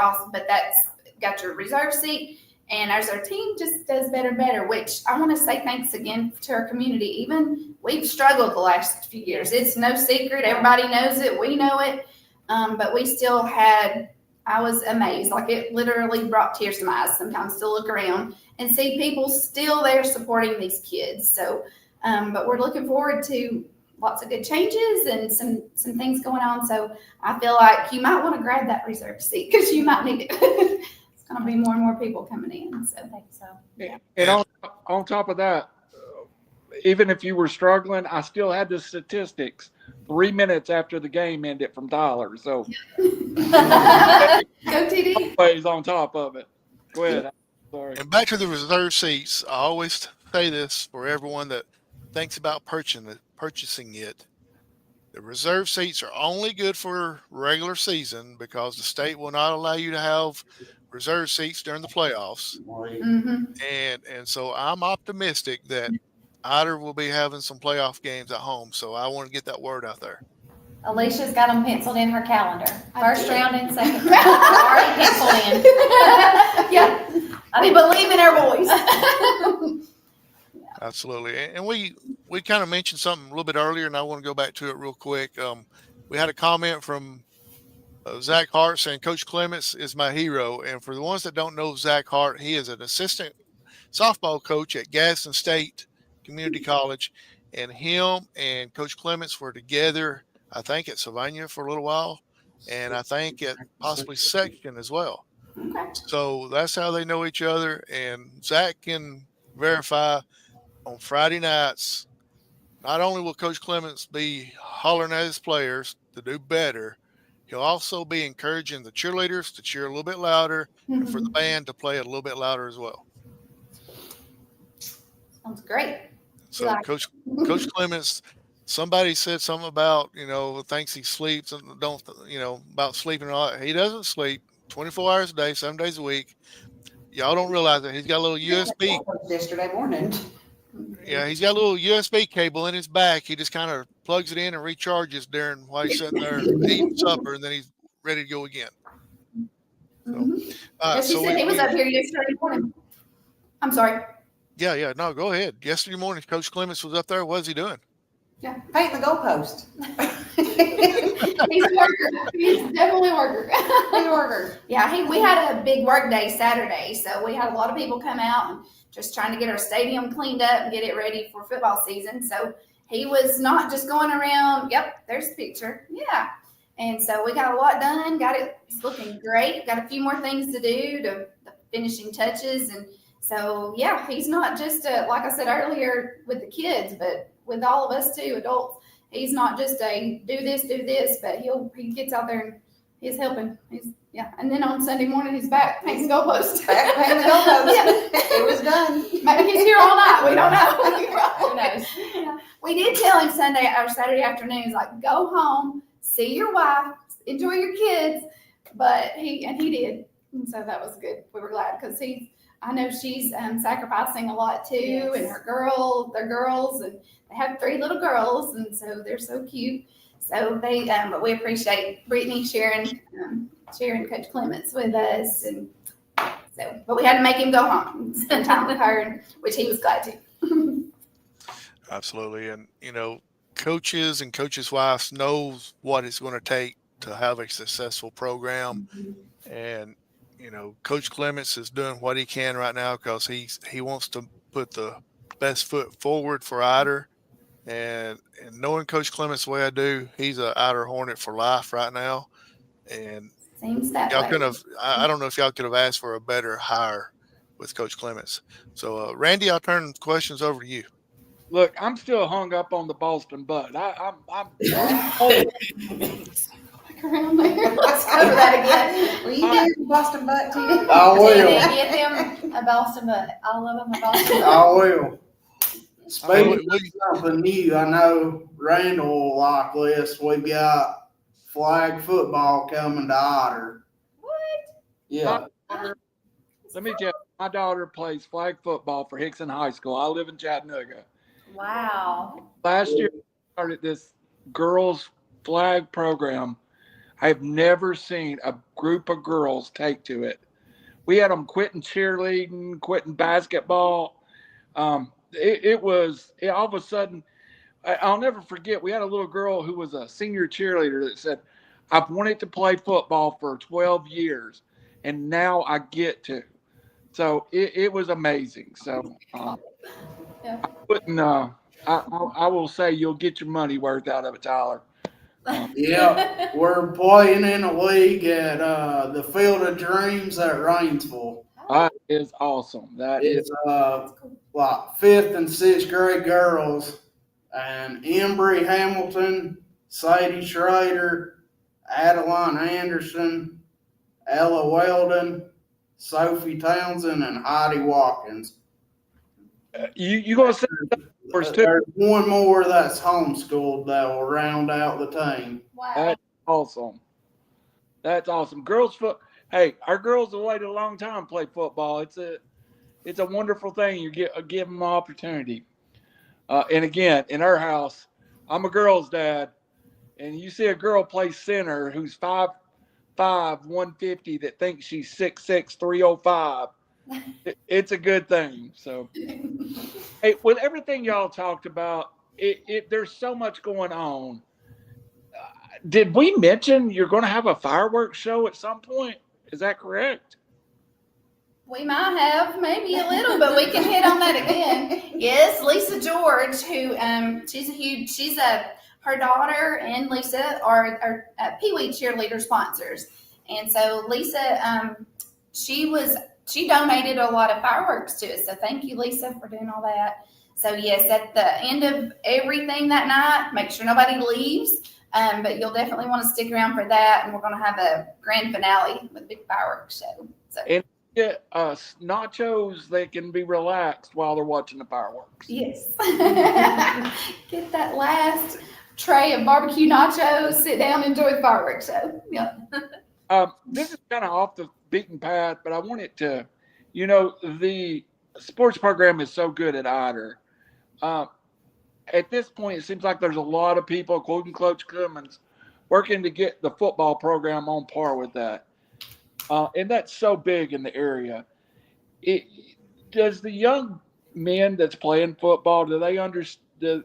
that's got your reserve seat. And as our team just does better and better, which I want to say thanks again to our community. Even we've struggled the last few years. It's no secret. Everybody knows it. We know it. But we still I was amazed. Like it literally brought tears to my eyes sometimes to look around and see people still there supporting these kids. So, but we're looking forward to lots of good changes and some things going on. So I feel like you might want to grab that reserve seat because you might need it. It's going to be more and more people coming in. So I think so. Yeah. And on top of that, even if you were struggling, I still had the statistics 3 minutes after the game ended from Tyler. So Go TD. always on top of it. Go ahead. Sorry. And back to the reserve seats, I always say this for everyone that thinks about purchasing it. The reserve seats are only good for regular season because the state will not allow you to have reserve seats during the playoffs. Mm-hmm. And so I'm optimistic that Ider will be having some playoff games at home. So I want to get that word out there. Alicia's got them penciled in her calendar. First round and second round. Already penciled in. Yeah. We believe in our boys. Absolutely. And we kind of mentioned something a little bit earlier, and I want to go back to it real quick. We had a comment from Zach Hart saying, Coach Clements is my hero. And for the ones that don't know Zach Hart, he is an assistant softball coach at Gadsden State Community College. And him and Coach Clements were together, I think, at Sylvania for a little while, and I think at possibly Section as well. Okay. So that's how they know each other. And Zach can verify on Friday nights, not only will Coach Clements be hollering at his players to do better, he'll also be encouraging the cheerleaders to cheer a little bit louder and for the band to play a little bit louder as well. Sounds great. So Like- Coach Clements somebody said something about, thinks he sleeps and don't, about sleeping and all that. He doesn't sleep 24 hours a day, 7 days a week. Y'all don't realize that he's got a little USB. Yesterday morning. Yeah, he's got a little USB cable in his back. He just kind of plugs it in and recharges while he's sitting there eating supper, and then he's ready to go again. So, Yes, he said he was up here yesterday morning. I'm sorry. Yeah. No, go ahead. Yesterday morning, Coach Clements was up there. What is he doing? Yeah, painting the goalpost. He's a worker. He's definitely a worker. Big worker. Yeah, we had a big work day Saturday, so we had a lot of people come out and just trying to get our stadium cleaned up and get it ready for football season. So he was not just going around, yep, there's a picture. Yeah. And so we got a lot done, it's looking great. Got a few more things to do, the finishing touches. And so, yeah, he's not just, like I said earlier, with the kids, but with all of us too, adults. He's not just a do this, but he gets out there and he's helping. And then on Sunday morning he's back painting goalposts. Back painting the goalposts. Yeah. It was done. Maybe he's here all night. We don't know. Who knows? Yeah. We did tell him Saturday afternoons, like, go home, see your wife, enjoy your kids. But he did, and so that was good. We were glad because I know she's sacrificing a lot too, Yes. and they're girls, and they have 3 little girls, and so they're so cute. So but we appreciate Brittany sharing Coach Clements with us, and so, but we had to make him go home and spend time with her, which he was glad to. Absolutely. And, coaches and coaches' wives knows what it's going to take to have a successful program. And, Coach Clements is doing what he can right now because he wants to put the best foot forward for Ider. And knowing Coach Clements the way I do, he's an Ider Hornet for life right now. And Seems that y'all way. could have, I don't know if y'all could have asked for a better hire with Coach Clements. So, Randy, I'll turn questions over to you. Look, I'm still hung up on the Boston butt. I'm Around there. Let's cover that again. Will you do the Boston butt too? I will. Get him a Boston butt. I love him a Boston butt. I will. Speaking Will of something new, I know Randall will like this. We got flag football coming to Ider. What? Yeah. Let me tell you, my daughter plays flag football for Hickson High School. I live in Chattanooga. Wow. Last year, we started this girls flag program. I've never seen a group of girls take to it. We had them quitting cheerleading, quitting basketball. It was all of a sudden, I'll never forget, we had a little girl who was a senior cheerleader that said, I've wanted to play football for 12 years, and now I get to. So it was amazing. So Yeah. I will say you'll get your money worth out of it, Tyler. Yeah. We're playing in a league at the Field of Dreams at Rainsville. That is awesome. That is It's like 5th and 6th grade girls, and Embry Hamilton, Sadie Schrader, Adeline Anderson, Ella Weldon, Sophie Townsend, and Heidi Watkins. you gonna say numbers too? There's one more that's homeschooled that will round out the team. Wow. That's awesome. That's awesome. Hey, our girls have waited a long time to play football. It's a wonderful thing. You give them an opportunity. And again, in our house, I'm a girl's dad, and you see a girl play center who's 5'5", 150 that thinks she's 6'6", 305. It's a good thing. So, hey, with everything y'all talked about, there's so much going on. Did we mention you're going to have a fireworks show at some point? Is that correct? We might have maybe a little, but we can hit on that again. Yes, Lisa George, who her daughter and Lisa are Pee Wee cheerleader sponsors, and so Lisa, she donated a lot of fireworks to us. So thank you, Lisa, for doing all that. So yes, at the end of everything that night, make sure nobody leaves. But you'll definitely want to stick around for that, and we're going to have a grand finale with a big fireworks show. So. get nachos that can be relaxed while they're watching the fireworks. Yes. Get that last tray of barbecue nachos, sit down, enjoy the fireworks show. Yeah. This is kind of off the beaten path, but I wanted to, the sports program is so good at Ider. At this point, it seems like there's a lot of people, quoting Coach Clemens, working to get the football program on par with that. And that's so big in the area. Does the young men that's playing football, do they understand?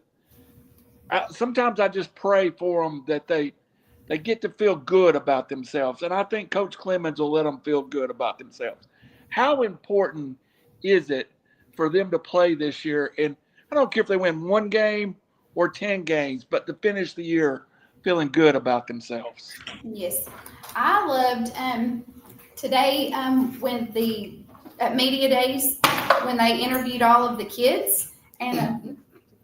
Sometimes I just pray for them that they get to feel good about themselves. And I think Coach Clemens will let them feel good about themselves. How important is it for them to play this year? And I don't care if they win 1 game or 10 games, but to finish the year feeling good about themselves. Yes. I loved today when at Media Days, when they interviewed all of the kids. And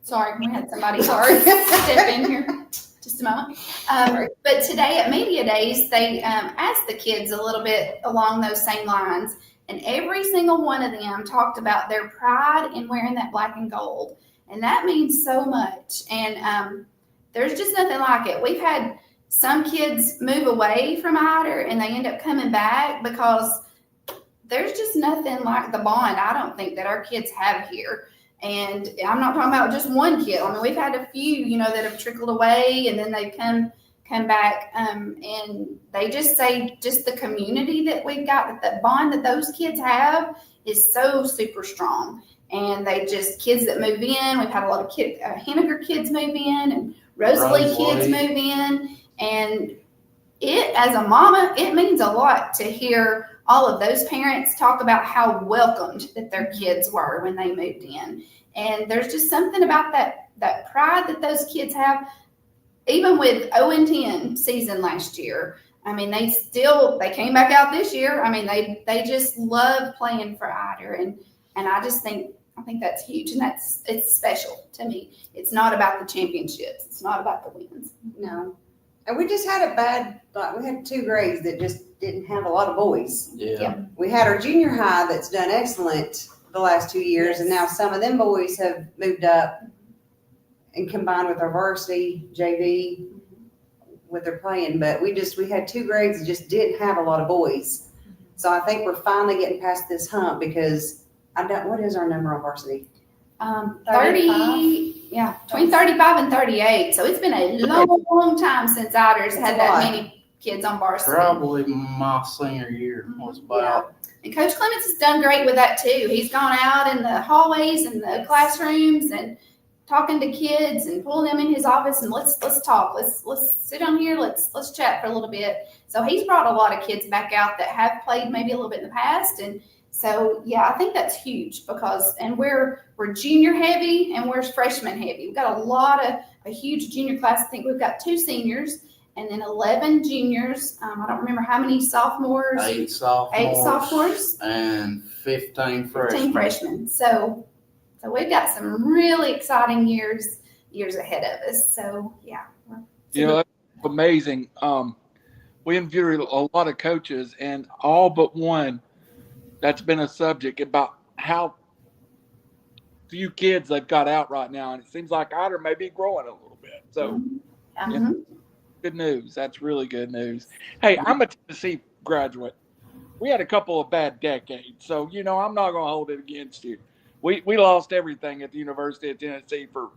sorry, we had somebody step in here. Just a moment. But today at Media Days, they asked the kids a little bit along those same lines. And every single one of them talked about their pride in wearing that black and gold. And that means so much. And there's just nothing like it. We've had some kids move away from Ider and they end up coming back because there's just nothing like the bond, I don't think, that our kids have here. And I'm not talking about just one kid. I mean, we've had a few, that have trickled away and then they've come back. And they just say just the community that we've got, that the bond that those kids have is so super strong. And kids that move in, we've had a lot of Henniger kids move in and Rosalie kids move in. And as a mama, it means a lot to hear all of those parents talk about how welcomed that their kids were when they moved in. And there's just something about that pride that those kids have, even with 0-10 season last year. I mean, they came back out this year. I mean, they just love playing for Ider. And I think that's huge. And it's special to me. It's not about the championships. It's not about the wins. No. And we just had we had 2 grades that just didn't have a lot of boys. Yeah. We had our junior high that's done excellent the last 2 years, and now some of them boys have moved up and combined with our varsity JV with their playing. But we had 2 grades that just didn't have a lot of boys. So I think we're finally getting past this hump because what is our number on varsity? 30, yeah, between 35 and 38. So it's been a long time since Ider's had that many kids on varsity. Probably my senior year was about. And Coach Clemens has done great with that too. He's gone out in the hallways and the classrooms and talking to kids and pulling them in his office and let's talk. Let's sit down here. Let's chat for a little bit. So he's brought a lot of kids back out that have played maybe a little bit in the past. And so, yeah, I think that's huge because we're junior heavy and we're freshman heavy. We've got a huge junior class. I think we've got 2 seniors and then 11 juniors. I don't remember how many sophomores. 8 sophomores. And 15 freshmen. 15 freshmen. So we've got some really exciting years ahead of us. So, yeah. That's amazing. We interviewed a lot of coaches and all but one that's been a subject about how few kids they've got out right now. And it seems like Ider may be growing a little bit. So good news. That's really good news. Hey, I'm a Tennessee graduate. We had a couple of bad decades. So, I'm not going to hold it against you. We lost everything at the University of Tennessee for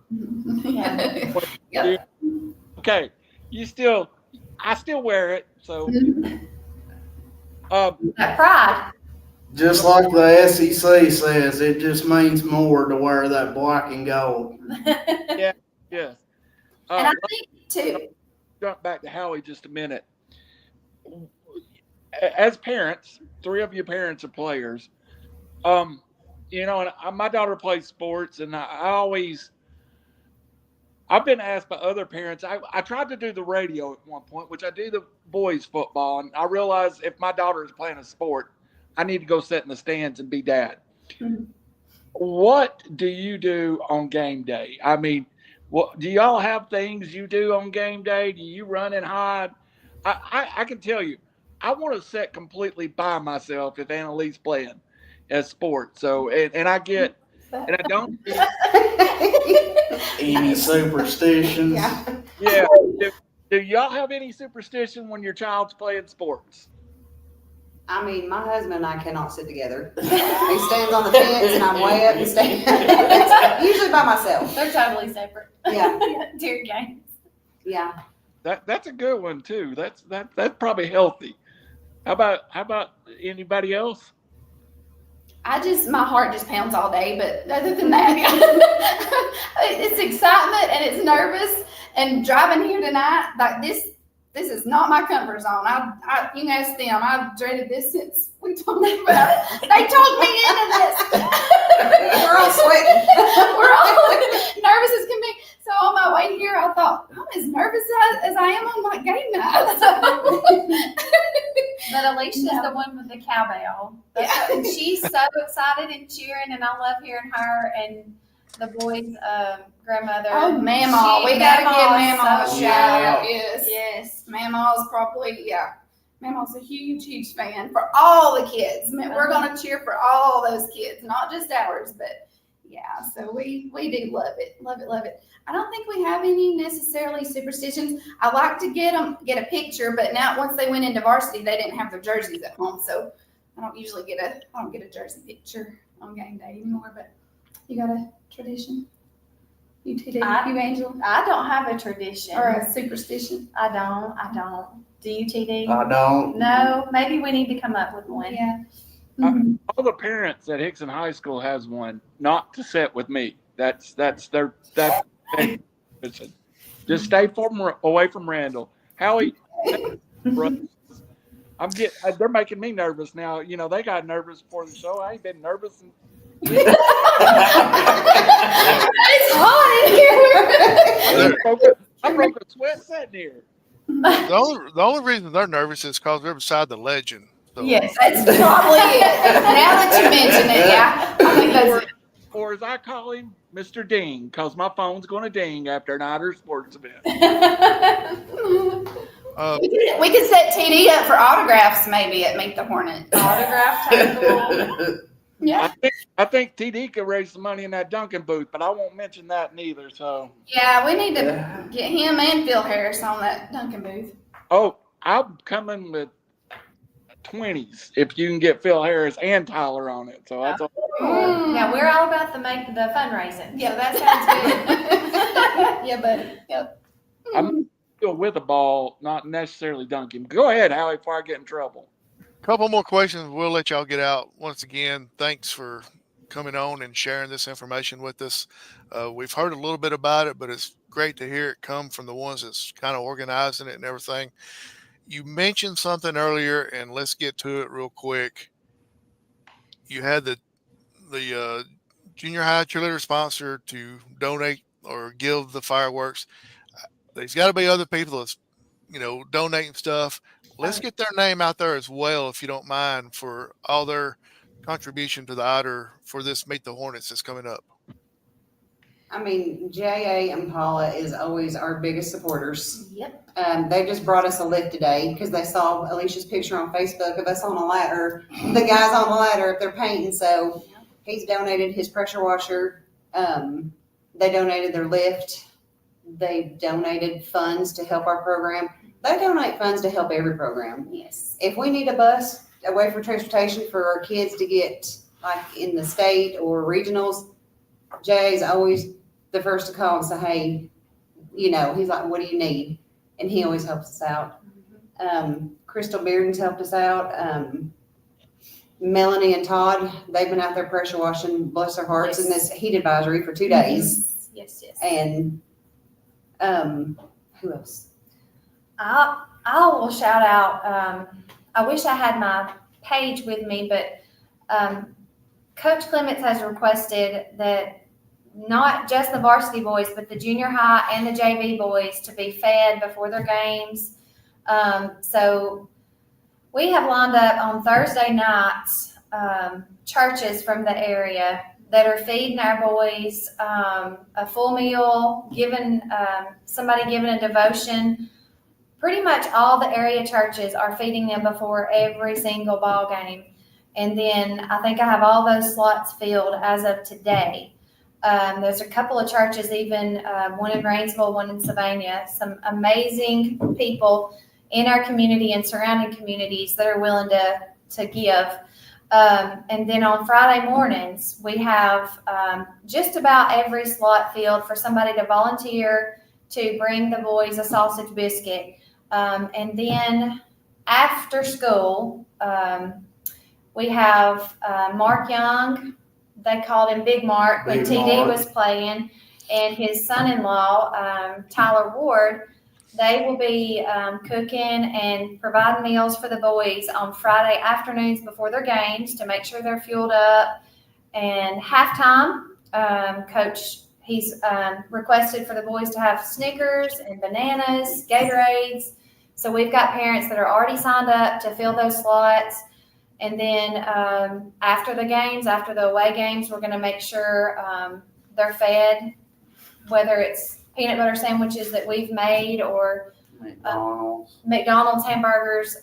Okay. I still wear it. So That pride. Just like the SEC says, it just means more to wear that black and gold. Yeah. And I think too. Jump back to Howie just a minute. As parents, 3 of you parents are players. And my daughter plays sports, and I've been asked by other parents. I tried to do the radio at one point, which I do the boys football, and I realized if my daughter is playing a sport, I need to go sit in the stands and be dad. Mm-hmm. What do you do on game day? I mean, do y'all have things you do on game day? Do you run and hide? I can tell you, I want to sit completely by myself if Annalise playing as sports. So, and I get, and I don't, Any superstitions? yeah. Do y'all have any superstition when your child's playing sports? I mean, my husband and I cannot sit together. He stands on the fence and I'm way up and standing. Usually by myself. They're totally separate. Yeah. Dear games. Yeah. That's a good one too. That's probably healthy. How about anybody else? My heart just pounds all day, but other than that, it's excitement and it's nervous. And driving here tonight, like this is not my comfort zone. I you know, them, I've dreaded this since we talked about it. They talked me into this. We're all sweating. We're all nervous as can be. So on my way here, I thought, I'm as nervous as I am on my game night. But Alicia's the one with the cowbell. And she's so excited and cheering, and I love hearing her and the boys' grandmother. Oh, Mamaw. We got to give Mamaw a so shout out. good. Yes. Yes. Mamaw's probably, Mamaw's a huge fan for all the kids. We're going to cheer for all those kids, not just ours, but so we do love it. Love it. I don't think we have any necessarily superstitions. I like to get a picture, but now once they went into varsity, they didn't have their jerseys at home, so I don't usually get a jersey picture on game day anymore. But you got a tradition? You TD, you Angel, I don't have a tradition. or a superstition? I don't. Do you, TD? I don't. No, maybe we need to come up with one. Yeah. All the parents at Hickson High School has one. Not to sit with me. That's their tradition. Just stay away from Randall. Howie, they're making me nervous now. You know, they got nervous before the show. I ain't been nervous. It's hot in here. I broke a sweat sitting here. The only reason they're nervous is because they're beside the legend. So. Yes. That's probably it. Now that you mention it, I think that's it. Or as I call him, Mr. Ding, because my phone's going to ding after an Ider sports event. We could set TD up for autographs maybe at Meet the Hornet. Autograph table. Yeah. I think TD could raise some money in that Duncan booth, but I won't mention that neither. So. Yeah, we need to get him and Phil Harris on that Duncan booth. Oh, I'm coming with 20s if you can get Phil Harris and Tyler on it. So that's all. Yeah, we're all about the fundraising. Yeah, that sounds good. Yeah, buddy. Yep. I'm still with a ball, not necessarily dunking. Go ahead, Howie, before I get in trouble. Couple more questions. We'll let y'all get out. Once again, thanks for coming on and sharing this information with us. We've heard a little bit about it, but it's great to hear it come from the ones that's kind of organizing it and everything. You mentioned something earlier, and let's get to it real quick. You had the junior high cheerleader sponsor to donate or give the fireworks. There's got to be other people that's, donating stuff. Let's get their name out there as well, if you don't mind, for all their contribution to the Ider for this Meet the Hornets that's coming up. I mean, JA and Paula is always our biggest supporters. Yep. They just brought us a lift today because they saw Alicia's picture on Facebook of us on a ladder, the guys on the ladder if they're painting. So he's donated his pressure washer. They donated their lift. They donated funds to help our program. They donate funds to help every program. Yes. If we need a bus, a way for transportation for our kids to get like in the state or regionals, Jay's always the first to call and say, hey, he's like, what do you need? And he always helps us out. Crystal Bearden's helped us out. Melanie and Todd, they've been out there pressure washing, bless their hearts, in this heat advisory for 2 days. Yes. And who else? I will shout out. I wish I had my page with me, but Coach Clements has requested that not just the varsity boys, but the junior high and the JV boys to be fed before their games. So we have lined up on Thursday nights churches from the area that are feeding our boys a full meal, somebody giving a devotion. pretty much all the area churches are feeding them before every single ball game. And then I think I have all those slots filled as of today. There's a couple of churches, even one in Rainsville, one in Sylvania, some amazing people in our community and surrounding communities that are willing to give. And then on Friday mornings, we have just about every slot filled for somebody to volunteer to bring the boys a sausage biscuit. And then after school, we have Mark Young. They called him Big Mark when Big TD Mark. was playing, and his son-in-law, Tyler Ward. They will be cooking and providing meals for the boys on Friday afternoons before their games to make sure they're fueled up. And halftime, Coach, he's requested for the boys to have Snickers and bananas, Gatorades. So we've got parents that are already signed up to fill those slots. And then after the games, after the away games, we're going to make sure they're fed, whether it's peanut butter sandwiches that we've made or McDonald's hamburgers.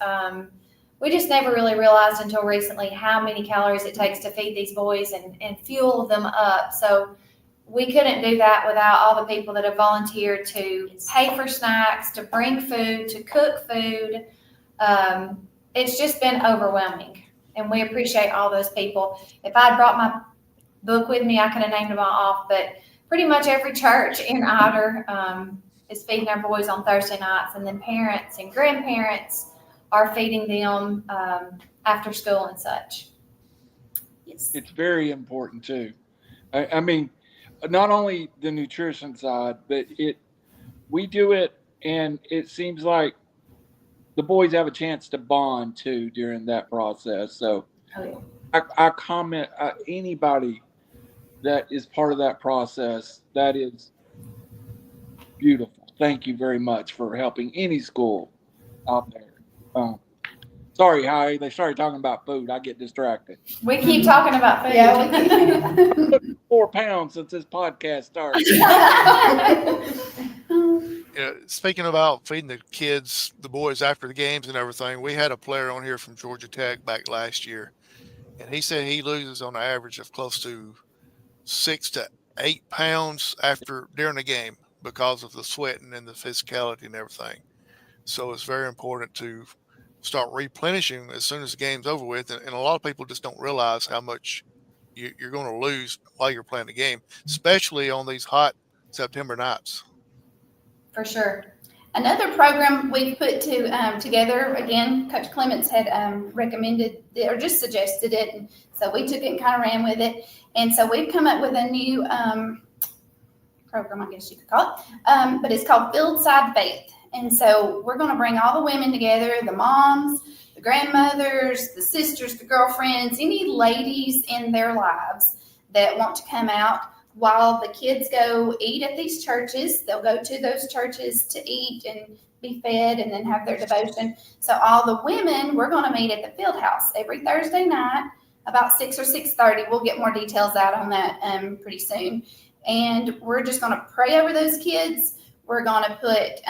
We just never really realized until recently how many calories it takes to feed these boys and fuel them up. So we couldn't do that without all the people that have volunteered to pay for snacks, to bring food, to cook food. It's just been overwhelming, and we appreciate all those people. If I'd brought my book with me, I could have named them all off, but pretty much every church in Ider is feeding their boys on Thursday nights, and then parents and grandparents are feeding them after school and such. Yes. It's very important too. I mean, not only the nutrition side, but we do it, and it seems like the boys have a chance to bond too during that process. So I comment anybody that is part of that process. That is beautiful. Thank you very much for helping any school out there. Sorry, Howie, they started talking about food. I get distracted. We keep talking about food. Yeah, 4 pounds since this podcast started. Speaking about feeding the kids, the boys after the games and everything, we had a player on here from Georgia Tech back last year, and he said he loses on an average of close to 6 to 8 pounds during the game because of the sweating and the physicality and everything. So it's very important to start replenishing as soon as the game's over with. And a lot of people just don't realize how much you're going to lose while you're playing the game, especially on these hot September nights. For sure. Another program we put together, again, Coach Clements had recommended it, or just suggested it, and so we took it and kind of ran with it. And so we've come up with a new program, I guess you could call it, but it's called Fieldside Faith. And so we're going to bring all the women together, the moms, the grandmothers, the sisters, the girlfriends, any ladies in their lives that want to come out while the kids go eat at these churches. They'll go to those churches to eat and be fed and then have their devotion. So all the women, we're going to meet at the field house every Thursday night about 6 or 6:30. We'll get more details out on that pretty soon. And we're just going to pray over those kids. We're going to put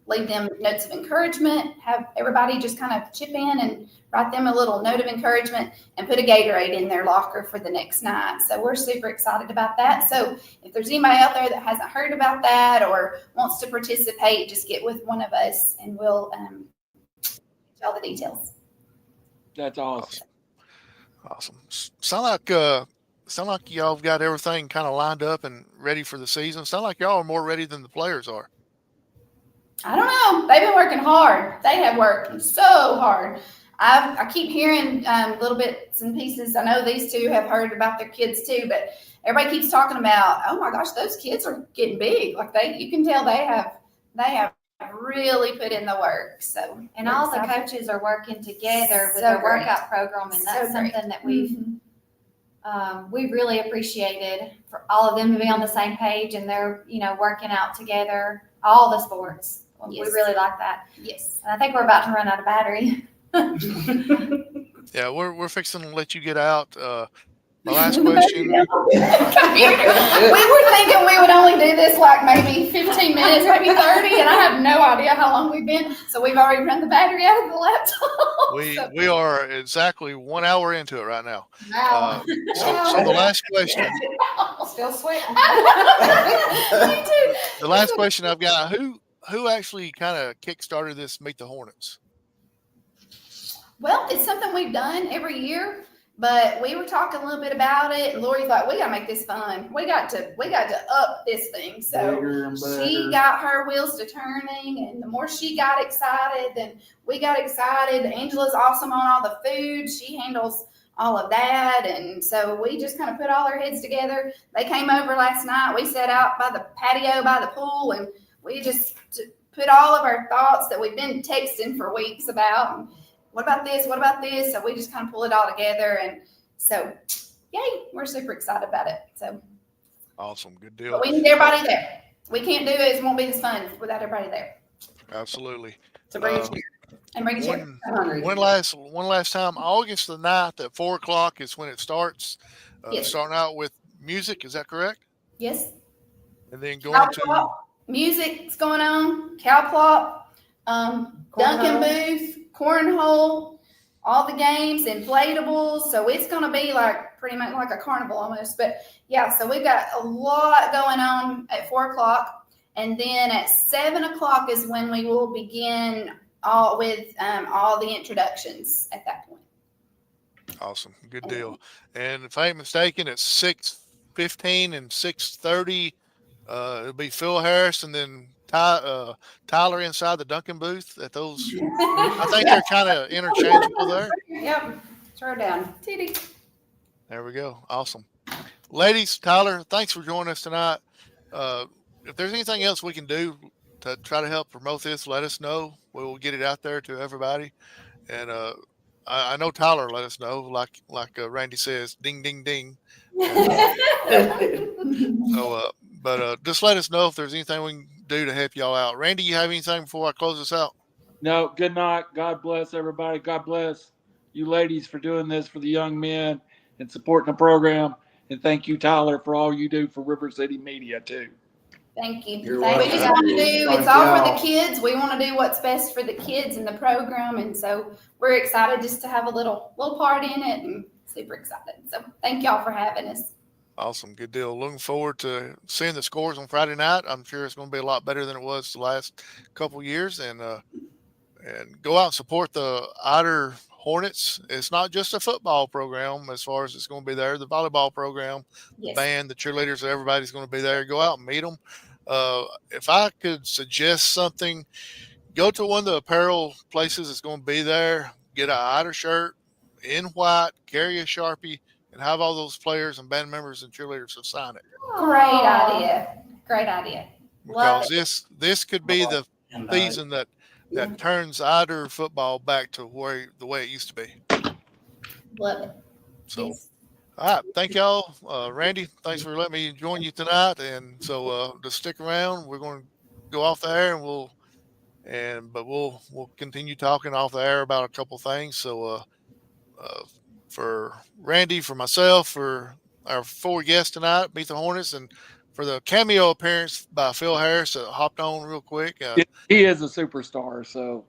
leave them notes of encouragement, have everybody just kind of chip in and write them a little note of encouragement and put a Gatorade in their locker for the next night. So we're super excited about that. So if there's anybody out there that hasn't heard about that or wants to participate, just get with one of us and we'll get all the details. That's awesome. Awesome. Sound like y'all have got everything kind of lined up and ready for the season. Sound like y'all are more ready than the players are. I don't know. They've been working hard. They have worked so hard. I keep hearing little bits and pieces. I know these two have heard about their kids too, but everybody keeps talking about, oh my gosh, those kids are getting big. Like you can tell they have really put in the work. So, And all the coaches are working together with So their great. workout program, and that's So great. something that we really appreciated for all of them to be on the same page, and they're working out together, all the sports. Yes. We really like that. Yes. And I think we're about to run out of battery. Yeah, we're fixing to let you get out. My last question. We were thinking we would only do this like maybe 15 minutes, maybe 30, and I have no idea how long we've been. So we've already run the battery out of the laptop. We are exactly 1 hour into it right now. Wow. So the last question. Still sweating. Me too. The last question I've got: Who actually kind of kickstarted this Meet the Hornets? Well, it's something we've done every year, but we were talking a little bit about it. And Lori thought, we gotta make this fun. We got to up this thing. So Bigger and she better. got her wheels to turning, and the more she got excited, then we got excited. Angela's awesome on all the food. She handles all of that. And so we just kind of put all our heads together. They came over last night. We sat out by the patio by the pool, and we just put all of our thoughts that we've been texting for weeks about. And what about this? What about this? So we just kind of pull it all together. And so, yay, we're super excited about it. So Awesome, good deal. but we need everybody there. We can't do it. It won't be as fun without everybody there. Absolutely. So bring it And bring a chair. I'm hungry. One last time, August the 9th at 4:00 is when it starts. Yes. Starting out with music, is that correct? Yes. And then going Cow to plop, music's going on, cow plop, Duncan booth, cornhole, all the games, inflatables. So it's going to be like pretty much like a carnival almost. But yeah, so we've got a lot going on at 4:00. And then at 7:00 is when we will begin all the introductions at that point. awesome, good deal. And if I ain't mistaken, it's 6:15 and 6:30. It'll be Phil Harris and then Tyler inside the Duncan booth at those. I think they're kind of interchangeable there. Yep. Throw it down. TD. There we go. Awesome. Ladies, Tyler, thanks for joining us tonight. If there's anything else we can do to try to help promote this, let us know. We will get it out there to everybody. And I know Tyler let us know, like Randy says, ding, ding, ding. But just let us know if there's anything we can do to help y'all out. Randy, you have anything before I close this out? No, good night. God bless everybody. God bless you ladies for doing this for the young men and supporting the program. And thank you, Tyler, for all you do for River City Media, too. Thank you. You're We welcome. just want to do, Thank it's all for y'all. the kids. We want to do what's best for the kids in the program. And so we're excited just to have a little part in it and super excited. So thank y'all for having us. Awesome. Good deal. Looking forward to seeing the scores on Friday night. I'm sure it's going to be a lot better than it was the last couple of years. And go out and support the Ider Hornets. It's not just a football program as far as it's going to be there. The volleyball program, the Yes. band, the cheerleaders, everybody's going to be there. Go out and meet them. If I could suggest something, go to one of the apparel places that's going to be there. Get an Ider shirt in white, carry a Sharpie, and have all those players and band members and cheerleaders to sign it. Great idea. Great idea. Love Because this could be the season that turns Ider football back to the way it used to be. Love it. So, Yes. all right, thank y'all. Randy, thanks for letting me join you tonight. And so just stick around. We're going to go off the air, and we'll continue talking off the air about a couple things. So for Randy, for myself, for our 4 guests tonight, Meet the Hornets, and for the cameo appearance by Phil Harris that hopped on real quick. He is a superstar, so.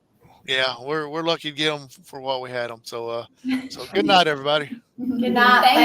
Yeah, we're lucky to get him for what we had him. So good night, everybody. Good night. Thank Thank